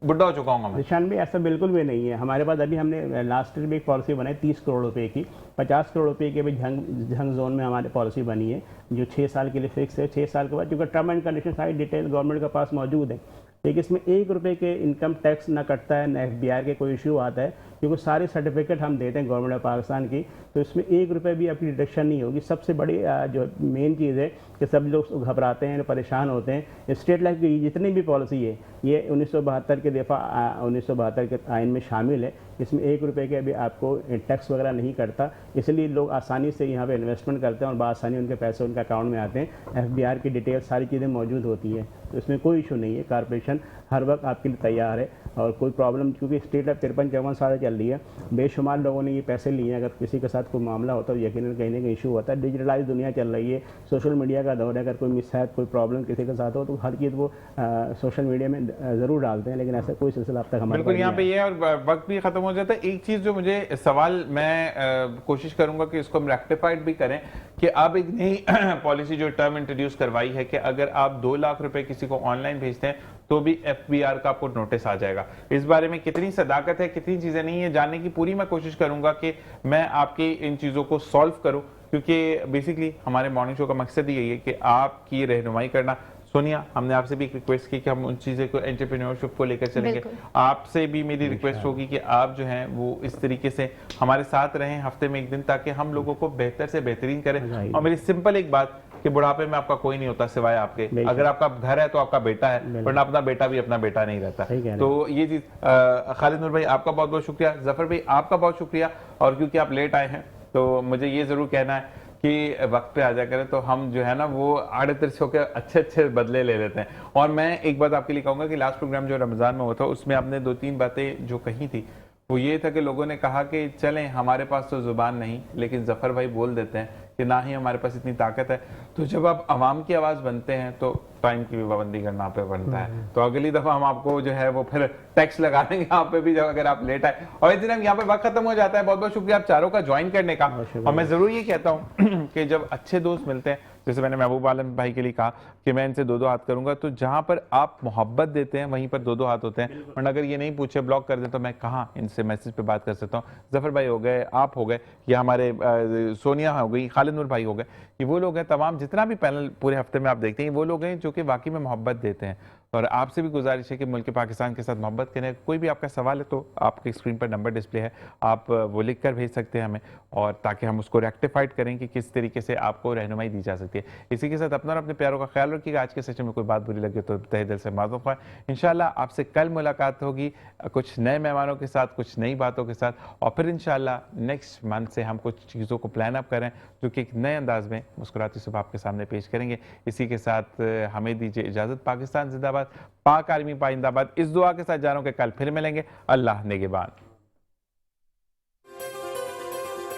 बुढ़ा हो चुका हूँ। निशान भी ऐसा बिल्कुल भी नहीं है हमारे पास। अभी हमने लास्ट ईयर भी एक पॉलिसी बनाई 30 करोड़ रुपए की, 50 करोड़ रुपए के भी झंग जोन में हमारी पॉलिसी बनी है जो 6 साल के लिए फिक्स है। 6 साल के बाद, क्योंकि टर्म एंड कंडीशन सारी डिटेल गवर्नमेंट के पास मौजूद है, लेकिन इसमें 1 रुपये के इनकम टैक्स ना कटता है, ना FBI के कोई इशू आता है, क्योंकि सारे सर्टिफिकेट हम देते हैं गवर्नमेंट ऑफ पाकिस्तान की, तो इसमें 1 रुपये भी आपकी डिडक्शन नहीं होगी। सबसे बड़ी जो मेन चीज़ है कि सब लोग घबराते हैं, परेशान होते हैं। स्टेट लाइफ की जितनी भी पॉलिसी है ये 1972 के दफ़ा 1972 के आइन में शामिल है। इसमें 1 रुपये के भी आपको टैक्स वगैरह नहीं करता, इसलिए लोग आसानी से यहाँ पे इन्वेस्टमेंट करते हैं और बआसानी उनके पैसे उनके अकाउंट में आते हैं। FBR की डिटेल सारी चीज़ें मौजूद होती है, तो इसमें कोई इशू नहीं है। कॉर्पोरेशन हर वक्त आपके लिए तैयार है और कोई प्रॉब्लम, क्योंकि स्टेट लाइफ 53-54 साल चल रही है, बेशुमार लोगों ने ये पैसे लिए हैं। अगर किसी के साथ कोई मामला होता है तो यकीनन कहीं ना कहीं इशू होता है। डिजिटलाइज दुनिया चल रही है, सोशल मीडिया का दौर है, अगर कोई मिसहैप कोई प्रॉब्लम किसी के साथ हो तो हर चीज़ वो सोशल मीडिया में ज़रूर डालते हैं, लेकिन ऐसा कोई सिलसिला अब तक हमारे बिल्कुल यहाँ पे ये है और वक्त भी खत्म हो जाता है। एक चीज़ जो मुझे सवाल मैं कोशिश करूंगा कि इसको हम रेक्टिफाइड भी करें कि अब एक नई पॉलिसी जो टर्म इंट्रोड्यूस करवाई है कि अगर आप 2 लाख रुपए किसी को ऑनलाइन भेजते हैं तो भी FBR का आपको नोटिस आ जाएगा। इस बारे में कितनी सदाकत है, कितनी चीजें नहीं है, जानने की पूरी मैं कोशिश करूंगा कि मैं आपकी इन चीजों को सॉल्व करूं, क्योंकि बेसिकली हमारे मॉर्निंग शो का मकसद यही है कि आपकी रहनुमाई करना। सोनिया, हमने आपसे भी एक रिक्वेस्ट की कि हम उन चीज़ें को एंटरप्रेन्योरशिप को लेकर चलेंगे। आपसे भी मेरी रिक्वेस्ट होगी कि आप जो हैं वो इस तरीके से हमारे साथ रहें हफ्ते में 1 दिन, ताकि हम लोगों को बेहतर से बेहतरीन करें। और मेरी सिंपल एक बात कि बुढ़ापे में आपका कोई नहीं होता सिवाय आपके। अगर आपका घर है तो आपका बेटा है, वरना अपना बेटा भी अपना बेटा नहीं रहता। तो ये चीज़, खालिद नूर भाई आपका बहुत बहुत शुक्रिया, जफर भाई आपका बहुत शुक्रिया। और क्योंकि आप लेट आए हैं तो मुझे ये ज़रूर कहना है कि वक्त पे आ जाया करें, तो हम जो है ना वो आड़े तिरछे होकर अच्छे बदले ले लेते हैं। और मैं एक बात आपके लिए कहूँगा कि लास्ट प्रोग्राम जो रमज़ान में हुआ था उसमें आपने 2-3 बातें जो कही थी वो ये था कि लोगों ने कहा कि चलें हमारे पास तो ज़ुबान नहीं, लेकिन जफ़र भाई बोल देते हैं कि ना ही हमारे पास इतनी ताकत है। तो जब आप आवाम की आवाज़ बनते हैं तो टाइम की भी पाबंदी करना पे बनता है। तो अगली दफ़ा हम आपको जो है वो फिर टैक्स लगा देंगे आप पे भी, जब अगर आप लेट आए। और इस दिन हम यहाँ पे वक्त खत्म हो जाता है। बहुत बहुत शुक्रिया आप चारों का ज्वाइन करने का। और मैं ज़रूर ये कहता हूँ कि जब अच्छे दोस्त मिलते हैं, जैसे मैंने महबूब आलम भाई के लिए कहा कि मैं इनसे 2-2 हाथ करूंगा, तो जहां पर आप मोहब्बत देते हैं वहीं पर 2-2 हाथ होते हैं। वरना अगर ये नहीं पूछे ब्लॉक कर दे तो मैं कहाँ इनसे मैसेज पे बात कर सकता हूँ। जफर भाई हो गए, आप हो गए, या हमारे सोनिया हो गई, खालिद नूर भाई हो गए, ये वो लोग हैं, तमाम जितना भी पैनल पूरे हफ्ते में आप देखते हैं वो लोग हैं जो कि वाकई में मोहब्बत देते हैं। और आपसे भी गुजारिश है कि मुल्क पाकिस्तान के साथ मोहब्बत करें। कोई भी आपका सवाल है तो आपकी स्क्रीन पर नंबर डिस्प्ले है, आप वो लिख कर भेज सकते हैं हमें, और ताकि हम उसको रेक्टिफाइड करें कि किस तरीके से आपको रहनुमाई दी जा सकती है। इसी के साथ अपना और अपने प्यारों का ख्याल रखिएगा। आज के सेशन में कोई बात बुरी लगे तो तहे दिल से माफ़ ख्वाह। इंशाल्लाह आपसे कल मुलाकात होगी कुछ नए मेहमानों के साथ, कुछ नई बातों के साथ, और फिर इंशाल्लाह नेक्स्ट मंथ से हम कुछ चीज़ों को प्लान अप करें जो कि एक नए अंदाज में मुस्कुराती सुबह आपके सामने पेश करेंगे। इसी के साथ हमें दीजिए इजाज़त। पाकिस्तान जिंदाबाद, पाक आर्मी पाइंदाबाद। इस दुआ के साथ जा रहा हूं कि कल फिर मिलेंगे। अल्लाह निगहबान।